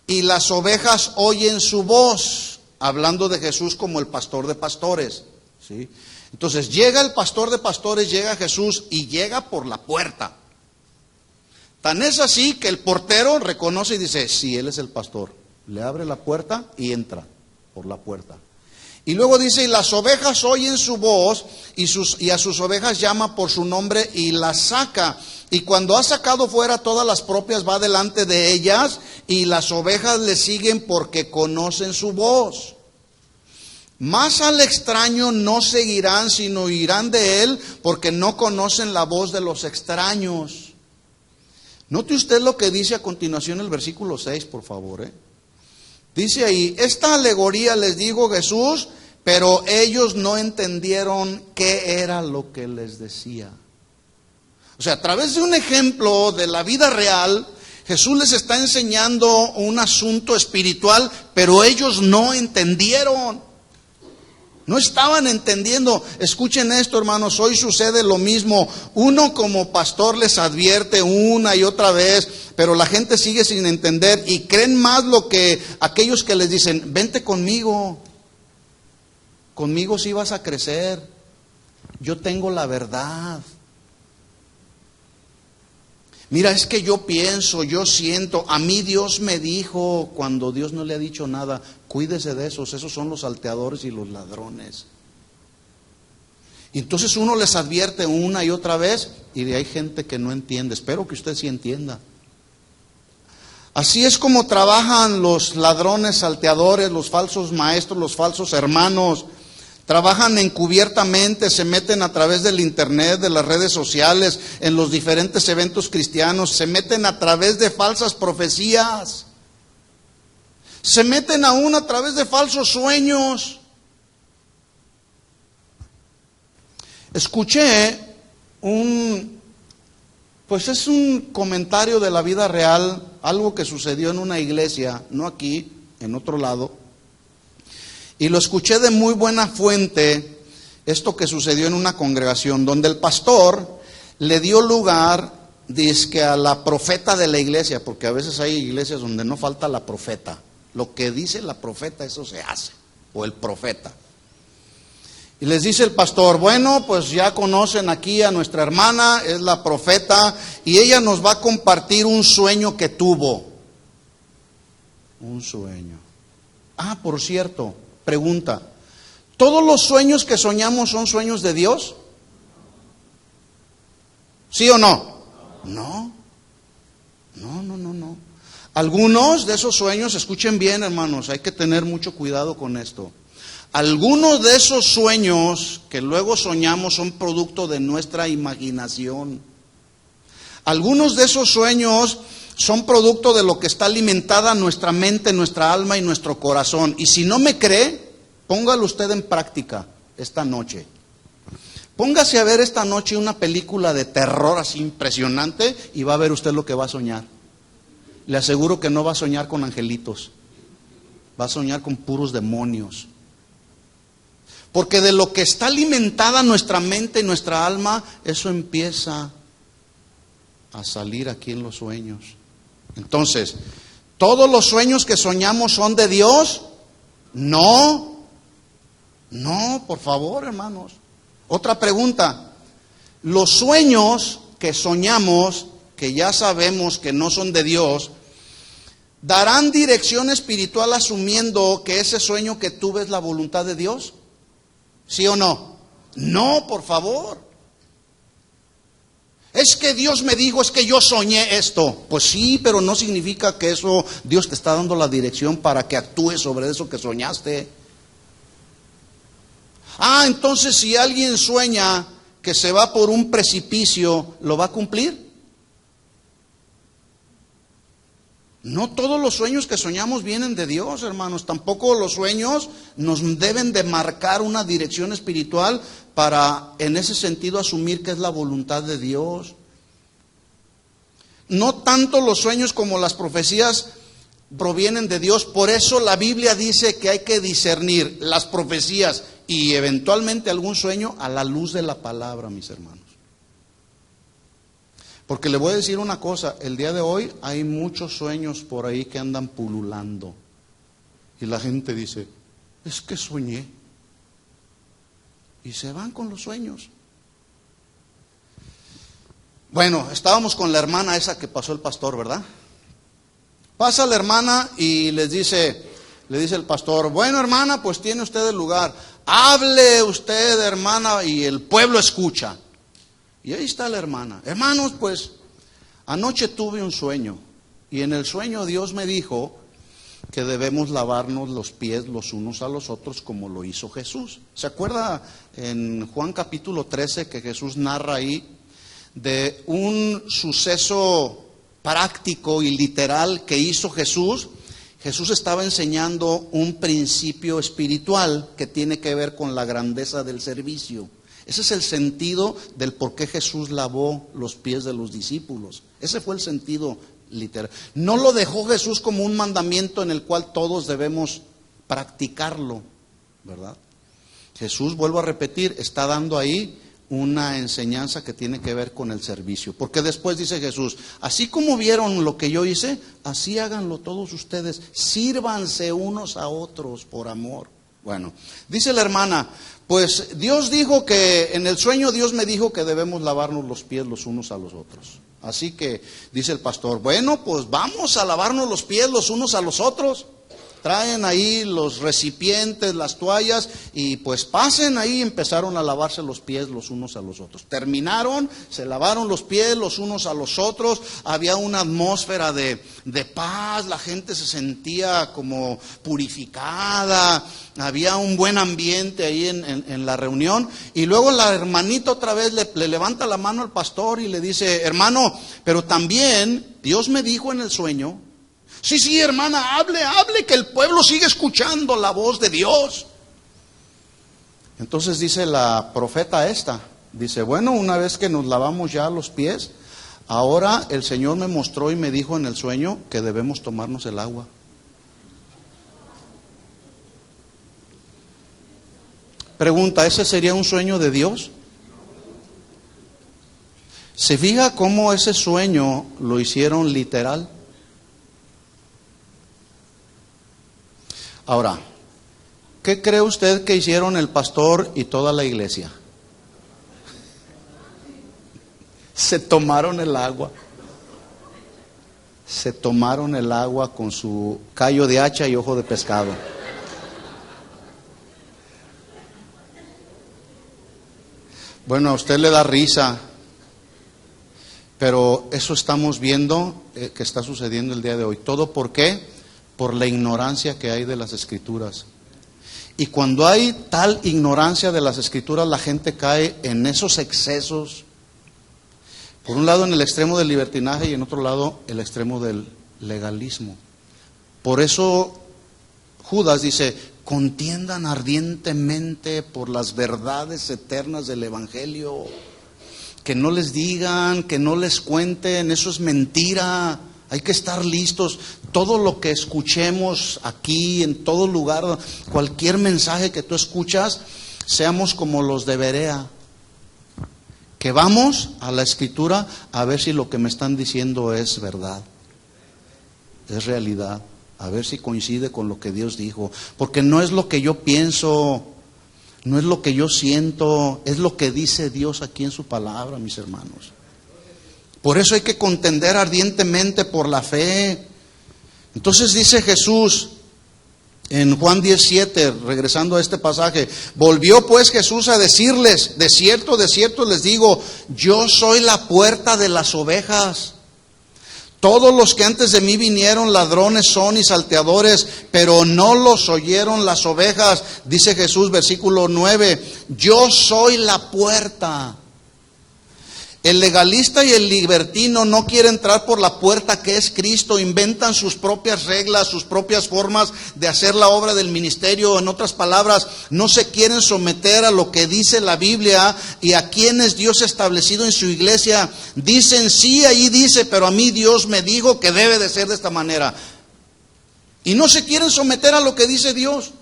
y las ovejas oyen su voz. Hablando de Jesús como el pastor de pastores. ¿Sí? Entonces llega el pastor de pastores, llega Jesús y llega por la puerta. Tan es así que el portero reconoce y dice, sí, él es el pastor. Le abre la puerta y entra por la puerta. Y luego dice, y las ovejas oyen su voz y a sus ovejas llama por su nombre y las saca. Y cuando ha sacado fuera todas las propias va delante de ellas y las ovejas le siguen porque conocen su voz. Más al extraño no seguirán, sino irán de él porque no conocen la voz de los extraños. Note usted lo que dice a continuación el versículo 6, por favor, Dice ahí, esta alegoría les dijo Jesús, pero ellos no entendieron qué era lo que les decía. O sea, a través de un ejemplo de la vida real, Jesús les está enseñando un asunto espiritual, pero ellos no entendieron. No estaban entendiendo. Escuchen esto, hermanos, hoy sucede lo mismo. Uno como pastor les advierte una y otra vez, pero la gente sigue sin entender y creen más lo que aquellos que les dicen, vente conmigo sí vas a crecer, yo tengo la verdad. Mira, es que yo pienso, yo siento, a mí Dios me dijo, cuando Dios no le ha dicho nada. Cuídese de esos son los salteadores y los ladrones. Y entonces uno les advierte una y otra vez y hay gente que no entiende. Espero que usted sí entienda. Así es como trabajan los ladrones, salteadores, los falsos maestros, los falsos hermanos. Trabajan encubiertamente, se meten a través del internet, de las redes sociales, en los diferentes eventos cristianos, se meten a través de falsas profecías, se meten aún a través de falsos sueños. Escuché es un comentario de la vida real, algo que sucedió en una iglesia, no aquí, en otro lado. Y lo escuché de muy buena fuente, esto que sucedió en una congregación, donde el pastor le dio lugar, dizque a la profeta de la iglesia, porque a veces hay iglesias donde no falta la profeta. Lo que dice la profeta, eso se hace, o el profeta. Y les dice el pastor, bueno, pues ya conocen aquí a nuestra hermana, es la profeta, y ella nos va a compartir un sueño que tuvo. Un sueño. Ah, por cierto, pregunta, ¿todos los sueños que soñamos son sueños de Dios? ¿Sí o no? No. No. Algunos de esos sueños, escuchen bien, hermanos, hay que tener mucho cuidado con esto. Algunos de esos sueños que luego soñamos son producto de nuestra imaginación. Algunos de esos sueños son producto de lo que está alimentada nuestra mente, nuestra alma y nuestro corazón. Y si no me cree, póngalo usted en práctica esta noche. Póngase a ver esta noche una película de terror así impresionante y va a ver usted lo que va a soñar. Le aseguro que no va a soñar con angelitos, va a soñar con puros demonios. Porque de lo que está alimentada nuestra mente y nuestra alma, eso empieza a salir aquí en los sueños. Entonces, ¿todos los sueños que soñamos son de Dios? No, por favor, hermanos. Otra pregunta, los sueños que soñamos, que ya sabemos que no son de Dios, ¿darán dirección espiritual asumiendo que ese sueño que tuve es la voluntad de Dios? ¿Sí o no? No, por favor. Es que Dios me dijo, es que yo soñé esto. Pues sí, pero no significa que eso Dios te está dando la dirección para que actúes sobre eso que soñaste. Ah, entonces si alguien sueña que se va por un precipicio, ¿lo va a cumplir? No todos los sueños que soñamos vienen de Dios, hermanos. Tampoco los sueños nos deben de marcar una dirección espiritual para, en ese sentido, asumir que es la voluntad de Dios. No tanto los sueños como las profecías provienen de Dios. Por eso la Biblia dice que hay que discernir las profecías y eventualmente algún sueño a la luz de la palabra, mis hermanos. Porque le voy a decir una cosa, el día de hoy hay muchos sueños por ahí que andan pululando. Y la gente dice, es que soñé. Y se van con los sueños. Bueno, estábamos con la hermana esa que pasó el pastor, ¿verdad? Pasa la hermana y le dice el pastor, bueno hermana, pues tiene usted el lugar. Hable usted, hermana, y el pueblo escucha. Y ahí está la hermana. Hermanos, pues anoche tuve un sueño. Y en el sueño Dios me dijo que debemos lavarnos los pies los unos a los otros como lo hizo Jesús. ¿Se acuerda en Juan capítulo 13 que Jesús narra ahí de un suceso práctico y literal que hizo Jesús? Jesús estaba enseñando un principio espiritual que tiene que ver con la grandeza del servicio. Ese es el sentido del por qué Jesús lavó los pies de los discípulos. Ese fue el sentido literal. No lo dejó Jesús como un mandamiento en el cual todos debemos practicarlo, ¿verdad? Jesús, vuelvo a repetir, está dando ahí una enseñanza que tiene que ver con el servicio. Porque después dice Jesús, así como vieron lo que yo hice, así háganlo todos ustedes. Sírvanse unos a otros por amor. Bueno, dice la hermana, pues Dios dijo que, en el sueño Dios me dijo que debemos lavarnos los pies los unos a los otros. Así que dice el pastor, bueno, pues vamos a lavarnos los pies los unos a los otros. Traen ahí los recipientes, las toallas, y pues pasen ahí, empezaron a lavarse los pies los unos a los otros. Terminaron, se lavaron los pies los unos a los otros, había una atmósfera de paz, la gente se sentía como purificada, había un buen ambiente ahí en la reunión. Y luego la hermanita otra vez le levanta la mano al pastor y le dice, hermano, pero también Dios me dijo en el sueño. Sí, hermana, hable, que el pueblo sigue escuchando la voz de Dios. Entonces dice la profeta esta, dice, bueno, una vez que nos lavamos ya los pies, ahora el Señor me mostró y me dijo en el sueño que debemos tomarnos el agua. Pregunta, ¿ese sería un sueño de Dios? ¿Se fija cómo ese sueño lo hicieron literal? Ahora, ¿Qué cree usted que hicieron el pastor y toda la iglesia? Se tomaron el agua. Se tomaron el agua con su callo de hacha y ojo de pescado. Bueno, a usted le da risa, pero eso estamos viendo que está sucediendo el día de hoy. ¿Todo por qué? Por la ignorancia que hay de las Escrituras. Y cuando hay tal ignorancia de las Escrituras, la gente cae en esos excesos. Por un lado en el extremo del libertinaje y en otro lado el extremo del legalismo. Por eso Judas dice, contiendan ardientemente por las verdades eternas del Evangelio. Que no les digan, que no les cuenten, eso es mentira. Hay que estar listos. Todo lo que escuchemos aquí, en todo lugar, cualquier mensaje que tú escuchas, seamos como los de Berea. Que vamos a la Escritura a ver si lo que me están diciendo es verdad, es realidad, a ver si coincide con lo que Dios dijo. Porque no es lo que yo pienso, no es lo que yo siento, es lo que dice Dios aquí en su palabra, mis hermanos. Por eso hay que contender ardientemente por la fe. Entonces dice Jesús en Juan 17, regresando a este pasaje, volvió pues Jesús a decirles, de cierto les digo, yo soy la puerta de las ovejas. Todos los que antes de mí vinieron ladrones son y salteadores, pero no los oyeron las ovejas. Dice Jesús, versículo 9, yo soy la puerta. El legalista y el libertino no quieren entrar por la puerta que es Cristo, inventan sus propias reglas, sus propias formas de hacer la obra del ministerio. En otras palabras, no se quieren someter a lo que dice la Biblia y a quienes Dios ha establecido en su iglesia. Dicen, sí, ahí dice, pero a mí Dios me dijo que debe de ser de esta manera. Y no se quieren someter a lo que dice Dios,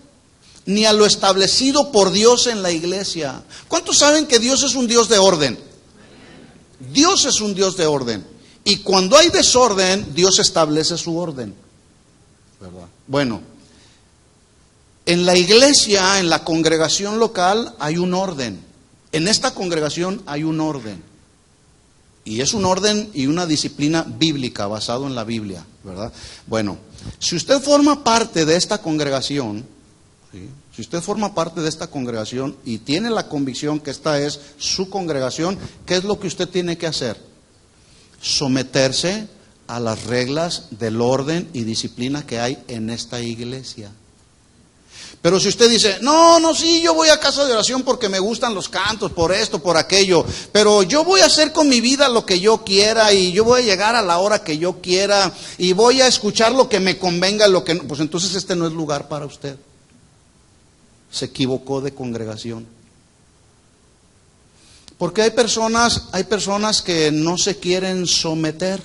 ni a lo establecido por Dios en la iglesia. ¿Cuántos saben que Dios es un Dios de orden? Dios es un Dios de orden. Y cuando hay desorden, Dios establece su orden, ¿verdad? Bueno, en la iglesia, en la congregación local, hay un orden. En esta congregación hay un orden. Y es un orden y una disciplina bíblica, basado en la Biblia, ¿verdad? Bueno, si usted forma parte de esta congregación, ¿sí? Si usted forma parte de esta congregación y tiene la convicción que esta es su congregación, ¿qué es lo que usted tiene que hacer? Someterse a las reglas del orden y disciplina que hay en esta iglesia. Pero si usted dice, sí, yo voy a casa de oración porque me gustan los cantos, por esto, por aquello, pero yo voy a hacer con mi vida lo que yo quiera y yo voy a llegar a la hora que yo quiera y voy a escuchar lo que me convenga, pues entonces este no es lugar para usted. Se equivocó de congregación. Porque hay personas que no se quieren someter.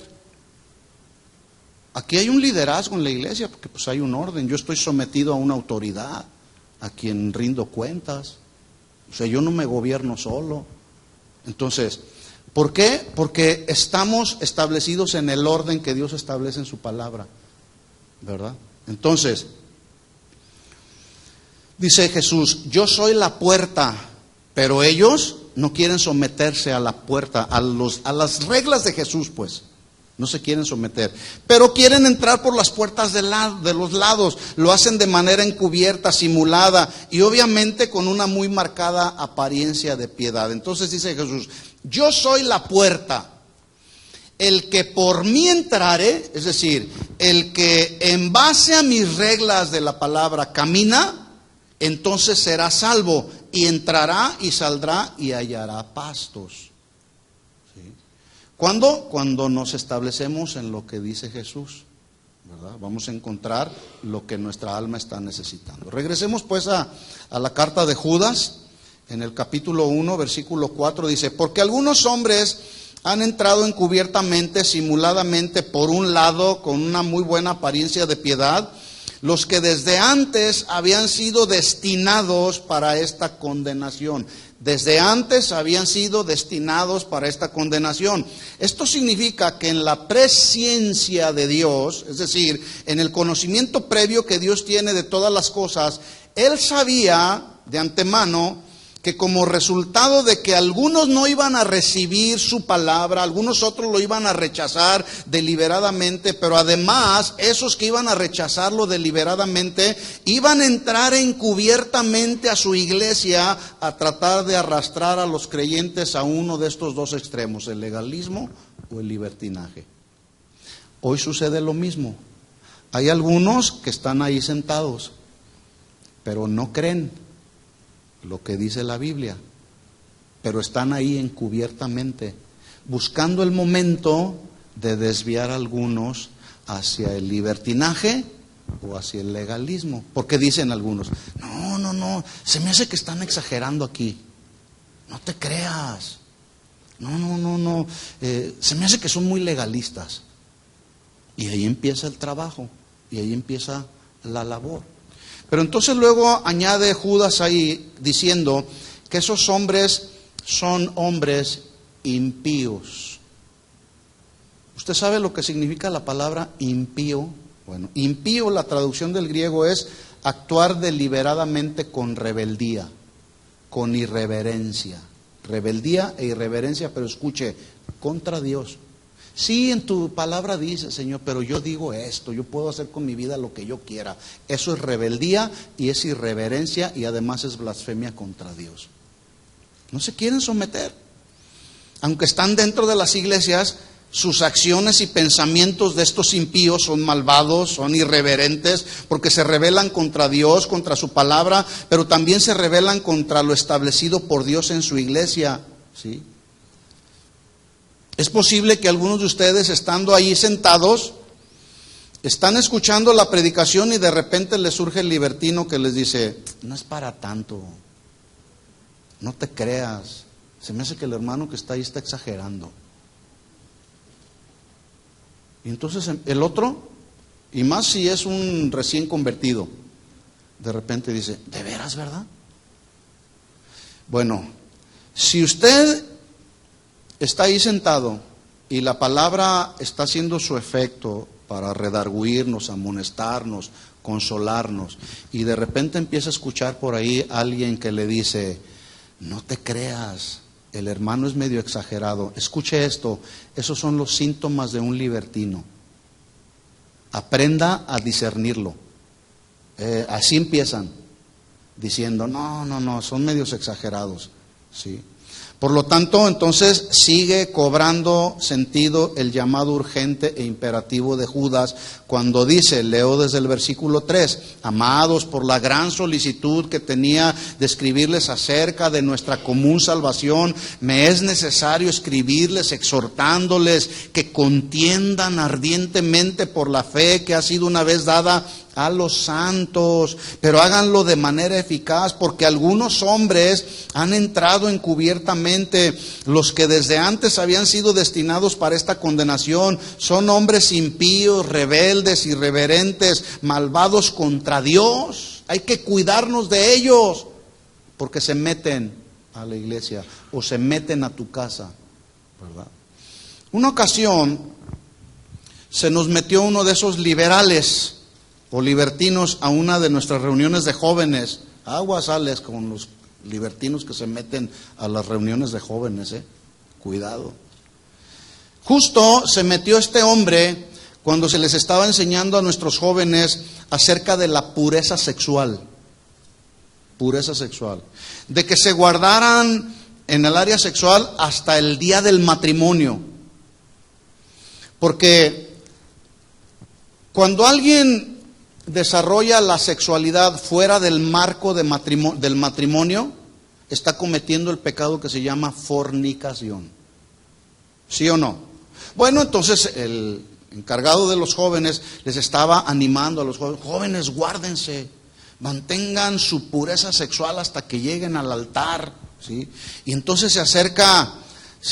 Aquí hay un liderazgo en la iglesia, porque pues hay un orden. Yo estoy sometido a una autoridad, a quien rindo cuentas. O sea, yo no me gobierno solo. Entonces, ¿por qué? Porque estamos establecidos en el orden que Dios establece en su palabra, ¿verdad? Entonces, dice Jesús, yo soy la puerta, pero ellos no quieren someterse a la puerta, a las reglas de Jesús, pues. No se quieren someter, pero quieren entrar por las puertas de los lados. Lo hacen de manera encubierta, simulada y obviamente con una muy marcada apariencia de piedad. Entonces dice Jesús, yo soy la puerta. El que por mí entrare, es decir, el que en base a mis reglas de la palabra camina, entonces será salvo y entrará y saldrá y hallará pastos. ¿Sí? ¿Cuándo? Cuando nos establecemos en lo que dice Jesús, ¿verdad? Vamos a encontrar lo que nuestra alma está necesitando. Regresemos pues a la carta de Judas, en el capítulo 1, versículo 4, dice, porque algunos hombres han entrado encubiertamente, simuladamente, por un lado, con una muy buena apariencia de piedad, los que desde antes habían sido destinados para esta condenación. Desde antes habían sido destinados para esta condenación. Esto significa que en la presciencia de Dios, es decir, en el conocimiento previo que Dios tiene de todas las cosas, Él sabía de antemano que como resultado de que algunos no iban a recibir su palabra, algunos otros lo iban a rechazar deliberadamente, pero además esos que iban a rechazarlo deliberadamente iban a entrar encubiertamente a su iglesia a tratar de arrastrar a los creyentes a uno de estos dos extremos, el legalismo o el libertinaje. Hoy sucede lo mismo. Hay algunos que están ahí sentados, pero no creen lo que dice la Biblia, pero están ahí encubiertamente, buscando el momento de desviar a algunos hacia el libertinaje o hacia el legalismo. Porque dicen algunos, no, se me hace que están exagerando aquí. No te creas. No, se me hace que son muy legalistas. Y ahí empieza el trabajo, y ahí empieza la labor. Pero entonces luego añade Judas ahí diciendo que esos hombres son hombres impíos. ¿Usted sabe lo que significa la palabra impío? Bueno, impío, la traducción del griego es actuar deliberadamente con rebeldía, con irreverencia. Rebeldía e irreverencia, pero escuche, contra Dios. Sí, en tu palabra dice, Señor, pero yo digo esto, yo puedo hacer con mi vida lo que yo quiera. Eso es rebeldía y es irreverencia y además es blasfemia contra Dios. No se quieren someter. Aunque están dentro de las iglesias, sus acciones y pensamientos de estos impíos son malvados, son irreverentes, porque se rebelan contra Dios, contra su palabra, pero también se rebelan contra lo establecido por Dios en su iglesia, ¿sí? Es posible que algunos de ustedes, estando ahí sentados, están escuchando la predicación y de repente les surge el libertino que les dice, no es para tanto, no te creas, se me hace que el hermano que está ahí está exagerando. Y entonces el otro, y más si es un recién convertido, de repente dice, ¿de veras, verdad? Bueno, si usted está ahí sentado y la palabra está haciendo su efecto para redarguirnos, amonestarnos, consolarnos, y de repente empieza a escuchar por ahí a alguien que le dice, no te creas, el hermano es medio exagerado. Escuche esto, esos son los síntomas de un libertino. Aprenda a discernirlo. Así empiezan, diciendo, no, son medios exagerados, ¿sí? Por lo tanto, entonces sigue cobrando sentido el llamado urgente e imperativo de Judas cuando dice, leo desde el versículo 3, amados, por la gran solicitud que tenía de escribirles acerca de nuestra común salvación, me es necesario escribirles exhortándoles que contiendan ardientemente por la fe que ha sido una vez dada a los santos, pero háganlo de manera eficaz, porque algunos hombres han entrado encubiertamente, los que desde antes habían sido destinados para esta condenación, son hombres impíos, rebeldes, irreverentes, malvados contra Dios. Hay que cuidarnos de ellos, porque se meten a la iglesia o se meten a tu casa, ¿verdad? Una ocasión se nos metió uno de esos liberales o libertinos a una de nuestras reuniones de jóvenes. Aguas sales con los libertinos que se meten a las reuniones de jóvenes, cuidado. Justo se metió este hombre cuando se les estaba enseñando a nuestros jóvenes acerca de la pureza sexual, de que se guardaran en el área sexual hasta el día del matrimonio, porque cuando alguien desarrolla la sexualidad fuera del marco del matrimonio, está cometiendo el pecado que se llama fornicación. ¿Sí o no? Bueno, entonces el encargado de los jóvenes les estaba animando a los jóvenes, jóvenes, guárdense, mantengan su pureza sexual hasta que lleguen al altar, ¿sí? Y entonces se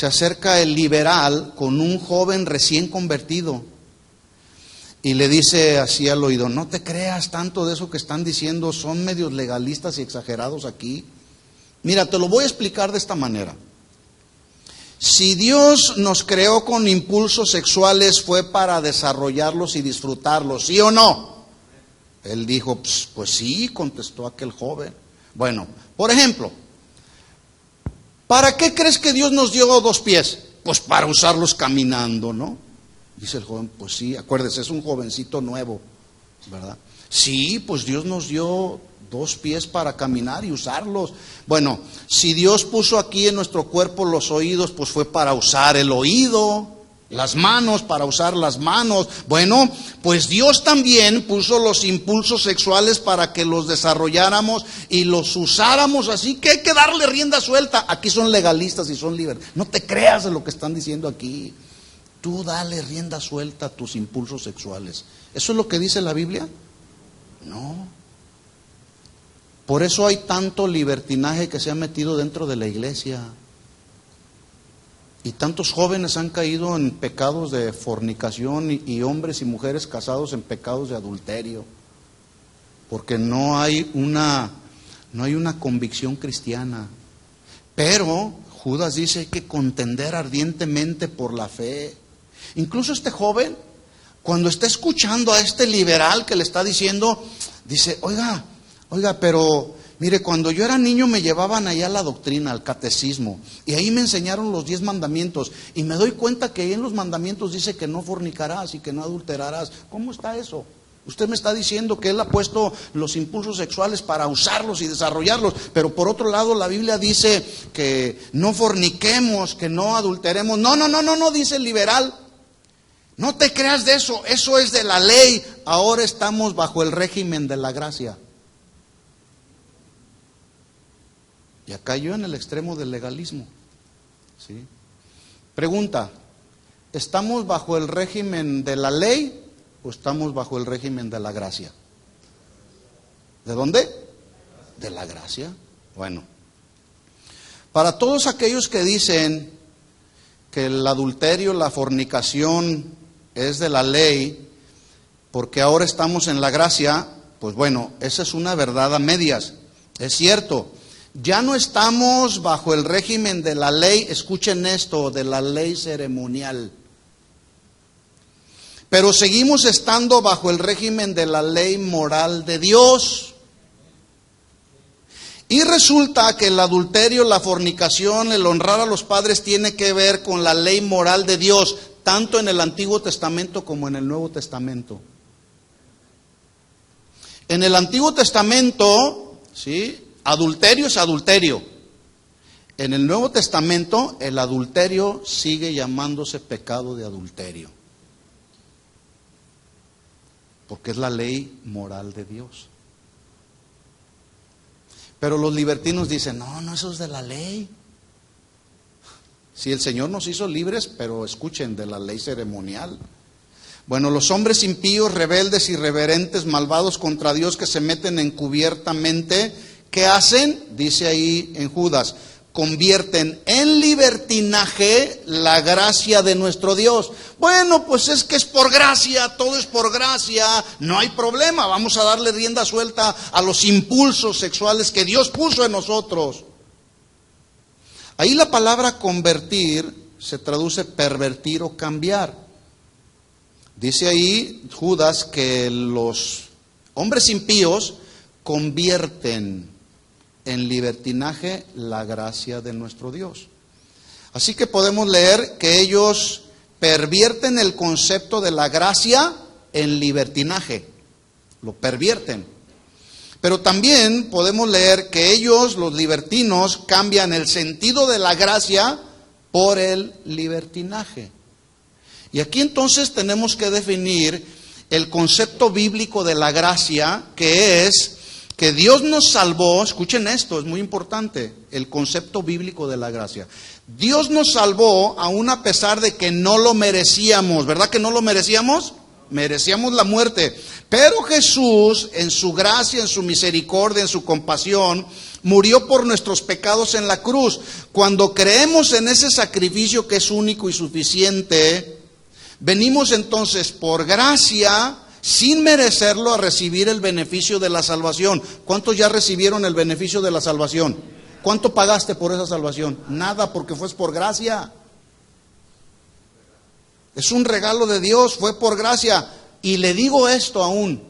acerca el liberal con un joven recién convertido y le dice así al oído, no te creas tanto de eso que están diciendo, son medios legalistas y exagerados aquí. Mira, te lo voy a explicar de esta manera. Si Dios nos creó con impulsos sexuales fue para desarrollarlos y disfrutarlos, ¿sí o no? Él dijo, pues sí, contestó aquel joven. Bueno, por ejemplo, ¿para qué crees que Dios nos dio 2 pies? Pues para usarlos caminando, ¿no? Dice el joven, pues sí, acuérdese, es un jovencito nuevo, ¿verdad? Sí, pues Dios nos dio 2 pies para caminar y usarlos. Bueno, si Dios puso aquí en nuestro cuerpo los oídos, pues fue para usar el oído. Las manos, para usar las manos. Bueno, pues Dios también puso los impulsos sexuales para que los desarrolláramos y los usáramos, así que hay que darle rienda suelta. Aquí son legalistas y son libres. No te creas de lo que están diciendo aquí. Tú dale rienda suelta a tus impulsos sexuales. ¿Eso es lo que dice la Biblia? No. Por eso hay tanto libertinaje que se ha metido dentro de la iglesia. Y tantos jóvenes han caído en pecados de fornicación y hombres y mujeres casados en pecados de adulterio. Porque no hay una convicción cristiana. Pero Judas dice hay que contender ardientemente por la fe. Incluso este joven, cuando está escuchando a este liberal que le está diciendo, dice, oiga, pero mire, cuando yo era niño me llevaban allá a la doctrina, al catecismo, y ahí me enseñaron los 10 mandamientos, y me doy cuenta que ahí en los mandamientos dice que no fornicarás y que no adulterarás. ¿Cómo está eso? Usted me está diciendo que él ha puesto los impulsos sexuales para usarlos y desarrollarlos, pero por otro lado la Biblia dice que no forniquemos, que no adulteremos. No, dice el liberal. No te creas de eso, eso es de la ley. Ahora estamos bajo el régimen de la gracia. Y acá yo en el extremo del legalismo. ¿Sí? Pregunta, ¿estamos bajo el régimen de la ley o estamos bajo el régimen de la gracia? ¿De dónde? De la gracia. Bueno, para todos aquellos que dicen que el adulterio, la fornicación es de la ley, porque ahora estamos en la gracia, pues bueno, esa es una verdad a medias. Es cierto. Ya no estamos bajo el régimen de la ley, escuchen esto, de la ley ceremonial. Pero seguimos estando bajo el régimen de la ley moral de Dios. Y resulta que el adulterio, la fornicación, el honrar a los padres tiene que ver con la ley moral de Dios, tanto en el Antiguo Testamento como en el Nuevo Testamento. En el Antiguo Testamento, ¿sí?, adulterio es adulterio. En el Nuevo Testamento el adulterio sigue llamándose pecado de adulterio, porque es la ley moral de Dios. Pero los libertinos dicen, no, eso es de la ley. Si el Señor nos hizo libres, pero escuchen, de la ley ceremonial. Bueno, los hombres impíos, rebeldes, irreverentes, malvados contra Dios, que se meten encubiertamente, ¿qué hacen? Dice ahí en Judas, convierten en libertinaje la gracia de nuestro Dios. Bueno, pues es que es por gracia, todo es por gracia, no hay problema, vamos a darle rienda suelta a los impulsos sexuales que Dios puso en nosotros. Ahí la palabra convertir se traduce pervertir o cambiar. Dice ahí Judas que los hombres impíos convierten en libertinaje la gracia de nuestro Dios. Así que podemos leer que ellos pervierten el concepto de la gracia en libertinaje, lo pervierten. Pero también podemos leer que ellos, los libertinos, cambian el sentido de la gracia por el libertinaje. Y aquí entonces tenemos que definir el concepto bíblico de la gracia, que es que Dios nos salvó. Escuchen esto, es muy importante, el concepto bíblico de la gracia. Dios nos salvó aún a pesar de que no lo merecíamos. ¿Verdad que no lo merecíamos? Merecíamos la muerte. Pero Jesús, en su gracia, en su misericordia, en su compasión, murió por nuestros pecados en la cruz. Cuando creemos en ese sacrificio que es único y suficiente, venimos entonces por gracia, sin merecerlo, a recibir el beneficio de la salvación. ¿Cuántos ya recibieron el beneficio de la salvación? ¿Cuánto pagaste por esa salvación? Nada, porque fue por gracia. Es un regalo de Dios, fue por gracia. Y le digo esto aún,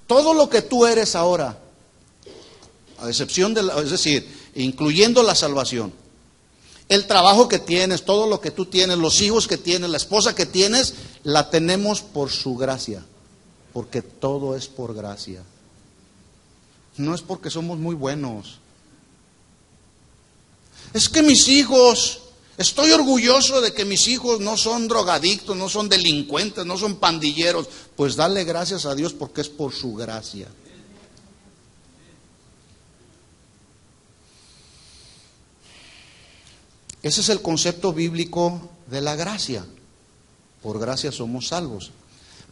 Todo lo que tú eres ahora, a excepción es decir, incluyendo la salvación, el trabajo que tienes, todo lo que tú tienes, los hijos que tienes, la esposa que tienes, la tenemos por su gracia, porque todo es por gracia. No es porque somos muy buenos. Es que mis hijos, estoy orgulloso de que mis hijos no son drogadictos, no son delincuentes, no son pandilleros. Pues dale gracias a Dios porque es por su gracia. Ese es el concepto bíblico de la gracia. Por gracia somos salvos.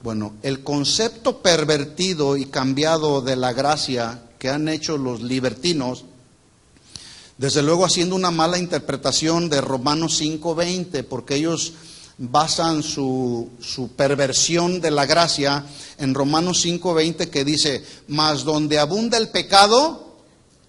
Bueno, el concepto pervertido y cambiado de la gracia que han hecho los libertinos, desde luego haciendo una mala interpretación de Romanos 5:20, porque ellos basan su perversión de la gracia en Romanos 5:20, que dice: mas donde abunda el pecado,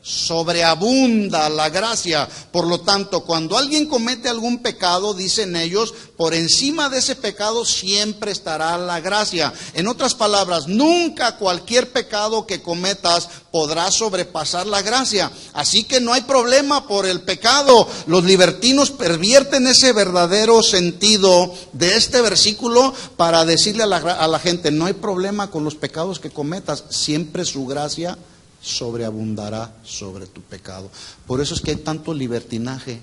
sobreabunda la gracia. Por lo tanto, cuando alguien comete algún pecado, dicen ellos, por encima de ese pecado siempre estará la gracia. En otras palabras, nunca cualquier pecado que cometas podrá sobrepasar la gracia. Así que no hay problema por el pecado. Los libertinos pervierten ese verdadero sentido de este versículo para decirle a la gente: no hay problema con los pecados que cometas, siempre su gracia sobreabundará sobre tu pecado. Por eso es que hay tanto libertinaje.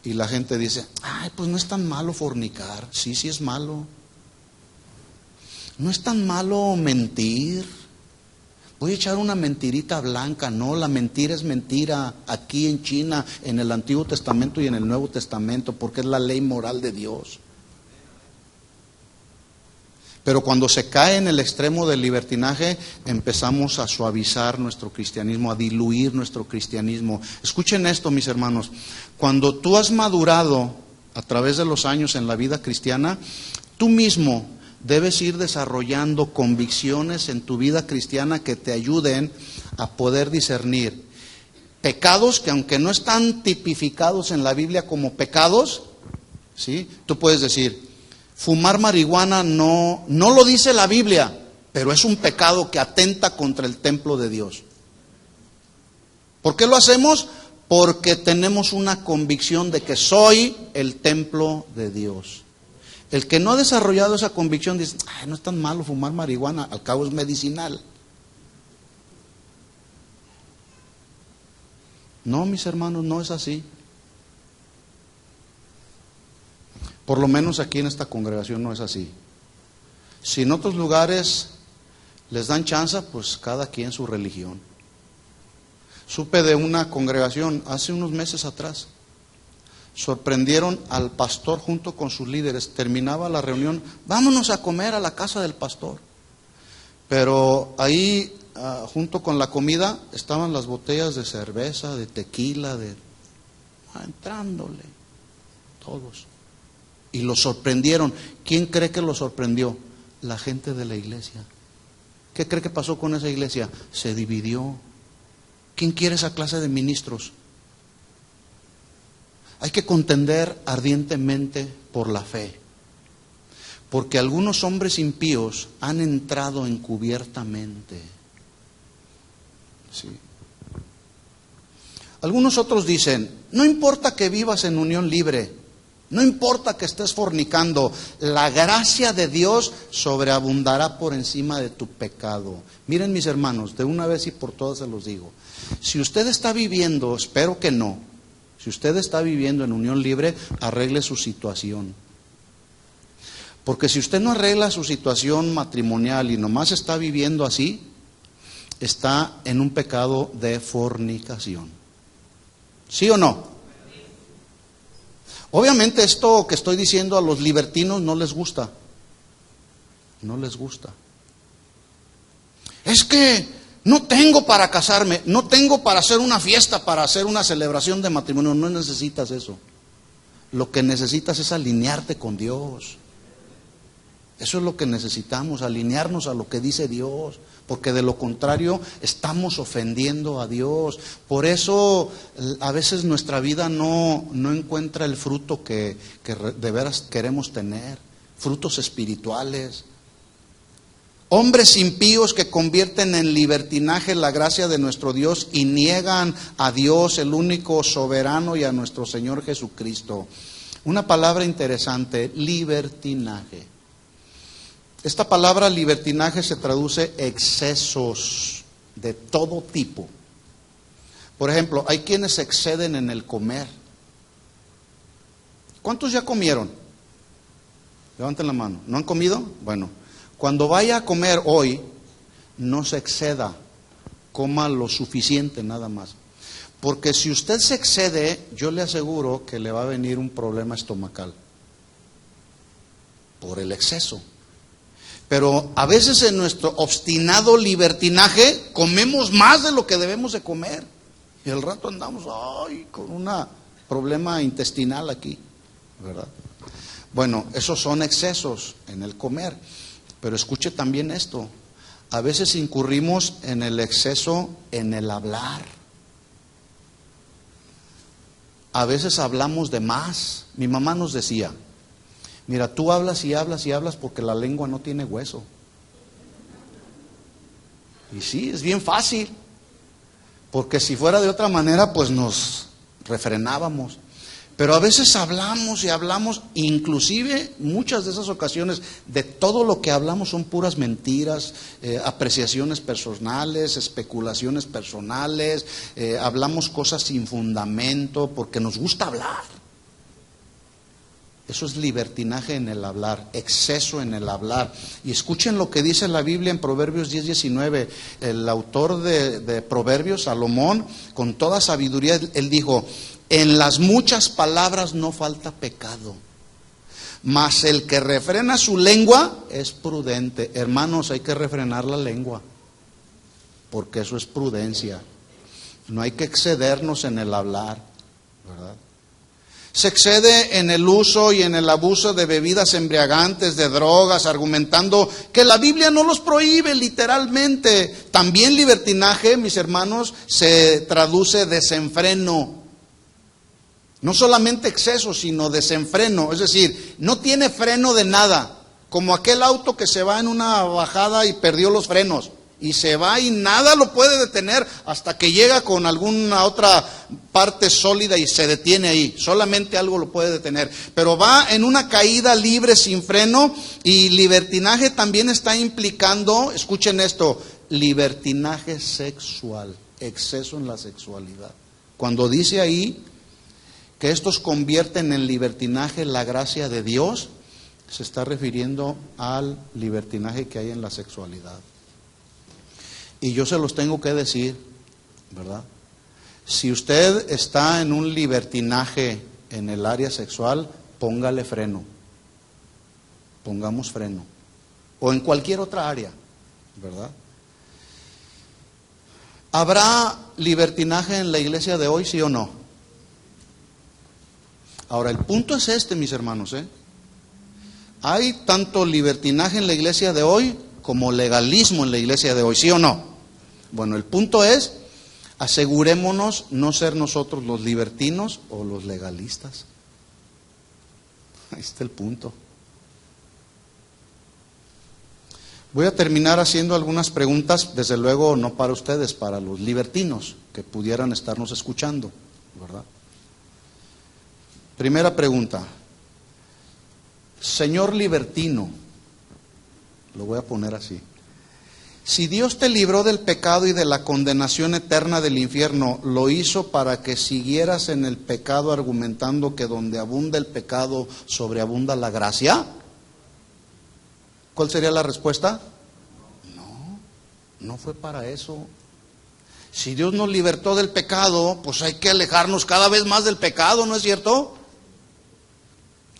Y la gente dice: ay, pues no es tan malo fornicar. Sí, sí es malo. No es tan malo mentir. Voy a echar una mentirita blanca. No, la mentira es mentira aquí en China, en el Antiguo Testamento y en el Nuevo Testamento, porque es la ley moral de Dios. Pero cuando se cae en el extremo del libertinaje, empezamos a suavizar nuestro cristianismo, a diluir nuestro cristianismo. Escuchen esto, mis hermanos. Cuando tú has madurado a través de los años en la vida cristiana, tú mismo debes ir desarrollando convicciones en tu vida cristiana que te ayuden a poder discernir pecados que, aunque no están tipificados en la Biblia como pecados, ¿sí? Tú puedes decir: fumar marihuana no lo dice la Biblia, pero es un pecado que atenta contra el templo de Dios. ¿Por qué lo hacemos? Porque tenemos una convicción de que soy el templo de Dios. El que no ha desarrollado esa convicción dice: ay, no es tan malo fumar marihuana, al cabo es medicinal. No, mis hermanos, no es así. Por lo menos aquí en esta congregación no es así. Si en otros lugares les dan chance, pues cada quien su religión. Supe de una congregación hace unos meses atrás. Sorprendieron al pastor junto con sus líderes. Terminaba la reunión: vámonos a comer a la casa del pastor. Pero ahí, junto con la comida, estaban las botellas de cerveza, de tequila, entrándole, todos. Y lo sorprendieron. ¿Quién cree que lo sorprendió? La gente de la iglesia. ¿Qué cree que pasó con esa iglesia? Se dividió. ¿Quién quiere esa clase de ministros? Hay que contender ardientemente por la fe, porque algunos hombres impíos han entrado encubiertamente. Sí. Algunos otros dicen: no importa que vivas en unión libre, no importa que estés fornicando, la gracia de Dios sobreabundará por encima de tu pecado. Miren, mis hermanos, de una vez y por todas se los digo: si usted está viviendo, espero que no, si usted está viviendo en unión libre, arregle su situación. Porque si usted no arregla su situación matrimonial y nomás está viviendo así, está en un pecado de fornicación. ¿Sí o no? Obviamente esto que estoy diciendo a los libertinos no les gusta. No les gusta. Es que no tengo para casarme, no tengo para hacer una fiesta, para hacer una celebración de matrimonio. No necesitas eso. Lo que necesitas es alinearte con Dios. Eso es lo que necesitamos, alinearnos a lo que dice Dios, porque de lo contrario estamos ofendiendo a Dios. Por eso a veces nuestra vida no encuentra el fruto que de veras queremos tener, frutos espirituales. Hombres impíos que convierten en libertinaje la gracia de nuestro Dios y niegan a Dios, el único soberano, y a nuestro Señor Jesucristo. Una palabra interesante, libertinaje. Esta palabra libertinaje se traduce excesos de todo tipo. Por ejemplo, hay quienes se exceden en el comer. ¿Cuántos ya comieron? Levanten la mano. ¿No han comido? Bueno, cuando vaya a comer hoy, no se exceda, coma lo suficiente nada más. Porque si usted se excede, yo le aseguro que le va a venir un problema estomacal por el exceso. Pero a veces en nuestro obstinado libertinaje comemos más de lo que debemos de comer. Y al rato andamos con un problema intestinal aquí, ¿verdad? Bueno, esos son excesos en el comer. Pero escuche también esto. A veces incurrimos en el exceso en el hablar. A veces hablamos de más. Mi mamá nos decía: mira, tú hablas y hablas y hablas porque la lengua no tiene hueso. Y sí, es bien fácil. Porque si fuera de otra manera, pues nos refrenábamos. Pero a veces hablamos y hablamos, inclusive muchas de esas ocasiones de todo lo que hablamos son puras mentiras, apreciaciones personales, especulaciones personales, hablamos cosas sin fundamento porque nos gusta hablar. Eso es libertinaje en el hablar, exceso en el hablar. Y escuchen lo que dice la Biblia en Proverbios 10:19. El autor de Proverbios, Salomón, con toda sabiduría, él dijo: en las muchas palabras no falta pecado, mas el que refrena su lengua es prudente. Hermanos, hay que refrenar la lengua, porque eso es prudencia. No hay que excedernos en el hablar, ¿verdad? Se excede en el uso y en el abuso de bebidas embriagantes, de drogas, argumentando que la Biblia no los prohíbe literalmente. También libertinaje, mis hermanos, se traduce desenfreno. No solamente exceso, sino desenfreno. Es decir, no tiene freno de nada. Como aquel auto que se va en una bajada y perdió los frenos. Y se va y nada lo puede detener hasta que llega con alguna otra parte sólida y se detiene ahí. Solamente algo lo puede detener. Pero va en una caída libre, sin freno. Y libertinaje también está implicando, escuchen esto, libertinaje sexual, exceso en la sexualidad. Cuando dice ahí que estos convierten en libertinaje la gracia de Dios, se está refiriendo al libertinaje que hay en la sexualidad. Y yo se los tengo que decir, ¿verdad? Si usted está en un libertinaje en el área sexual, póngale freno. Pongamos freno. O en cualquier otra área, ¿verdad? ¿Habrá libertinaje en la iglesia de hoy, sí o no? Ahora, el punto es este, mis hermanos, Hay tanto libertinaje en la iglesia de hoy como legalismo en la iglesia de hoy, ¿sí o no? Bueno, el punto es, asegurémonos no ser nosotros los libertinos o los legalistas. Ahí está el punto. Voy a terminar haciendo algunas preguntas, desde luego no para ustedes, para los libertinos que pudieran estarnos escuchando, ¿verdad? Primera pregunta. Señor libertino, lo voy a poner así. Si Dios te libró del pecado y de la condenación eterna del infierno, ¿lo hizo para que siguieras en el pecado argumentando que donde abunda el pecado, sobreabunda la gracia? ¿Cuál sería la respuesta? No, no fue para eso. Si Dios nos libertó del pecado, pues hay que alejarnos cada vez más del pecado, ¿no es cierto?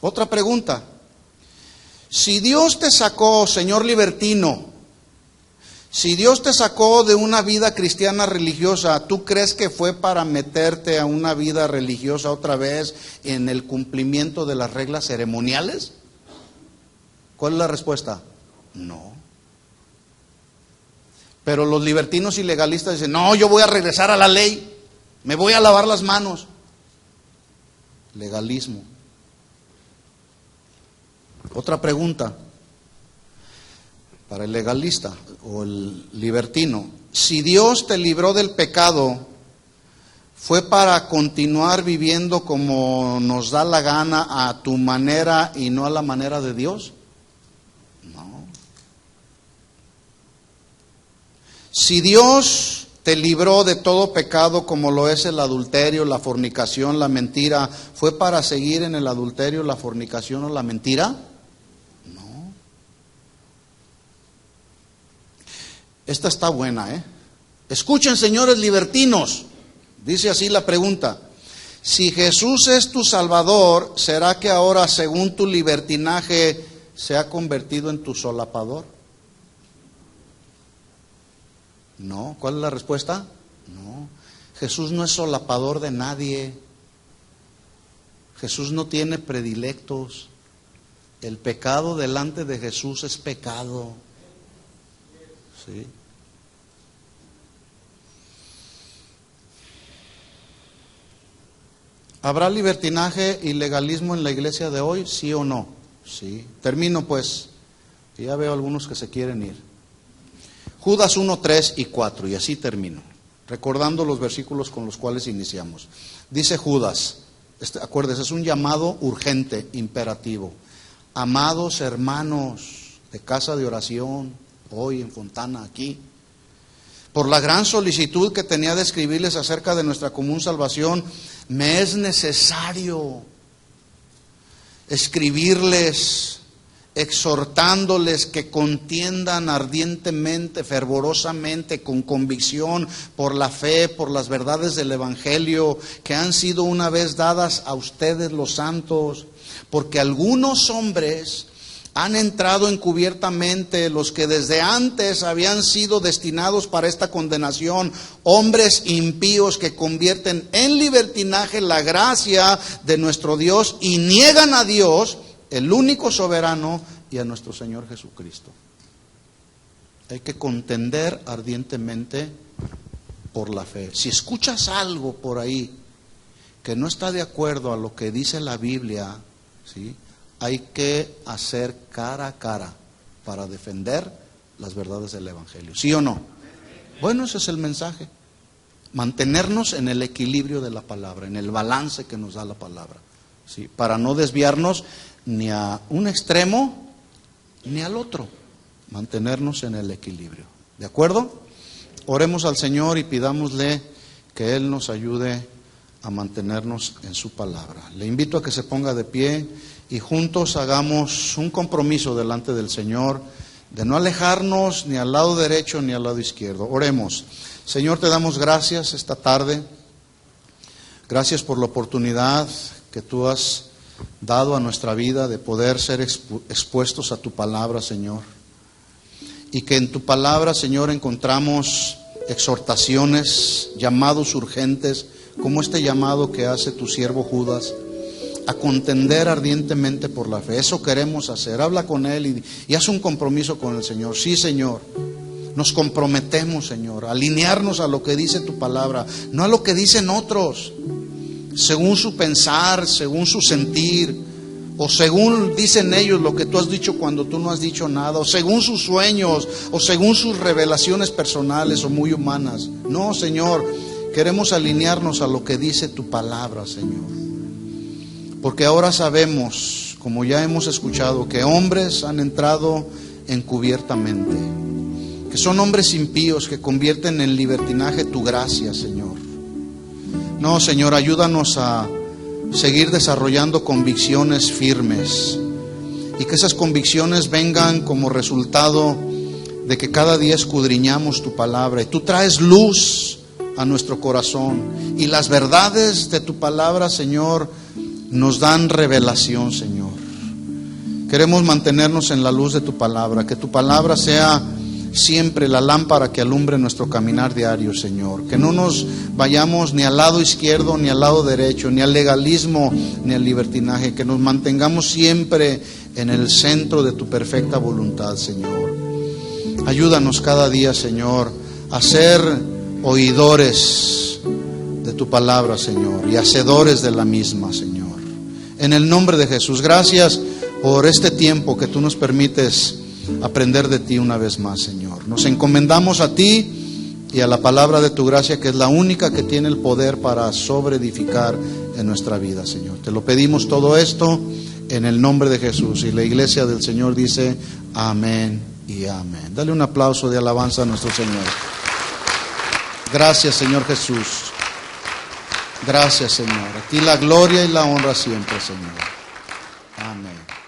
Otra pregunta. Si Dios te sacó, señor libertino, si Dios te sacó de una vida cristiana religiosa, ¿tú crees que fue para meterte a una vida religiosa otra vez en el cumplimiento de las reglas ceremoniales? ¿Cuál es la respuesta? No. Pero los libertinos y legalistas dicen, no, yo voy a regresar a la ley, me voy a lavar las manos. Legalismo. Otra pregunta. para el legalista o el libertino, si Dios te libró del pecado, ¿fue para continuar viviendo como nos da la gana a tu manera y no a la manera de Dios? No. Si Dios te libró de todo pecado como lo es el adulterio, la fornicación, la mentira, ¿fue para seguir en el adulterio, la fornicación o la mentira? No. Esta está buena, ¿eh? Escuchen, señores libertinos. Dice así la pregunta: si Jesús es tu Salvador, ¿será que ahora, según tu libertinaje, se ha convertido en tu solapador? No. ¿Cuál es la respuesta? No. Jesús no es solapador de nadie. Jesús no tiene predilectos. El pecado delante de Jesús es pecado. ¿Sí? ¿Habrá libertinaje y legalismo en la iglesia de hoy? ¿Sí o no? Sí. Termino pues, que ya veo algunos que se quieren ir. Judas 1, 3 y 4, y así termino, recordando los versículos con los cuales iniciamos. Dice Judas, acuérdense, es un llamado urgente, imperativo. Amados hermanos de casa de oración, hoy en Fontana, aquí, por la gran solicitud que tenía de escribirles acerca de nuestra común salvación, me es necesario escribirles, exhortándoles que contiendan ardientemente, fervorosamente, con convicción, por la fe, por las verdades del Evangelio, que han sido una vez dadas a ustedes los santos, porque algunos hombres han entrado encubiertamente, los que desde antes habían sido destinados para esta condenación, hombres impíos que convierten en libertinaje la gracia de nuestro Dios y niegan a Dios, el único soberano, y a nuestro Señor Jesucristo. Hay que contender ardientemente por la fe. Si escuchas algo por ahí que no está de acuerdo a lo que dice la Biblia, ¿sí?, hay que hacer cara a cara para defender las verdades del Evangelio. ¿Sí o no? Bueno, ese es el mensaje. Mantenernos en el equilibrio de la palabra, en el balance que nos da la palabra, ¿sí?, para no desviarnos ni a un extremo ni al otro. Mantenernos en el equilibrio. ¿De acuerdo? Oremos al Señor y pidámosle que Él nos ayude a mantenernos en su palabra. Le invito a que se ponga de pie y juntos hagamos un compromiso delante del Señor de no alejarnos ni al lado derecho ni al lado izquierdo. Oremos. Señor, te damos gracias esta tarde. Gracias por la oportunidad que tú has dado a nuestra vida de poder ser expuestos a tu palabra, Señor. Y que en tu palabra, Señor, encontramos exhortaciones, llamados urgentes, como este llamado que hace tu siervo Judas, a contender ardientemente por la fe. Eso queremos hacer. Habla con Él y haz un compromiso con el Señor. Sí, Señor, nos comprometemos, Señor, a alinearnos a lo que dice tu palabra, no a lo que dicen otros, según su pensar, según su sentir, o según dicen ellos lo que tú has dicho cuando tú no has dicho nada, o según sus sueños, o según sus revelaciones personales o muy humanas. No, Señor, queremos alinearnos a lo que dice tu palabra, Señor. Porque ahora sabemos, como ya hemos escuchado, que hombres han entrado encubiertamente, que son hombres impíos que convierten en libertinaje tu gracia, Señor. No, Señor, ayúdanos a seguir desarrollando convicciones firmes y que esas convicciones vengan como resultado de que cada día escudriñamos tu palabra y tú traes luz a nuestro corazón y las verdades de tu palabra, Señor, nos dan revelación, Señor. Queremos mantenernos en la luz de tu palabra, que tu palabra sea siempre la lámpara que alumbre nuestro caminar diario, Señor. Que no nos vayamos ni al lado izquierdo ni al lado derecho, ni al legalismo ni al libertinaje, que nos mantengamos siempre en el centro de tu perfecta voluntad, Señor. Ayúdanos cada día, Señor, a ser oidores de tu palabra, Señor, y hacedores de la misma, Señor. En el nombre de Jesús, gracias por este tiempo que tú nos permites aprender de ti una vez más, Señor. Nos encomendamos a ti y a la palabra de tu gracia, que es la única que tiene el poder para sobreedificar en nuestra vida, Señor. Te lo pedimos todo esto en el nombre de Jesús. Y la iglesia del Señor dice amén y amén. Dale un aplauso de alabanza a nuestro Señor. Gracias, Señor Jesús. Gracias, Señor. A ti la gloria y la honra siempre, Señor. Amén.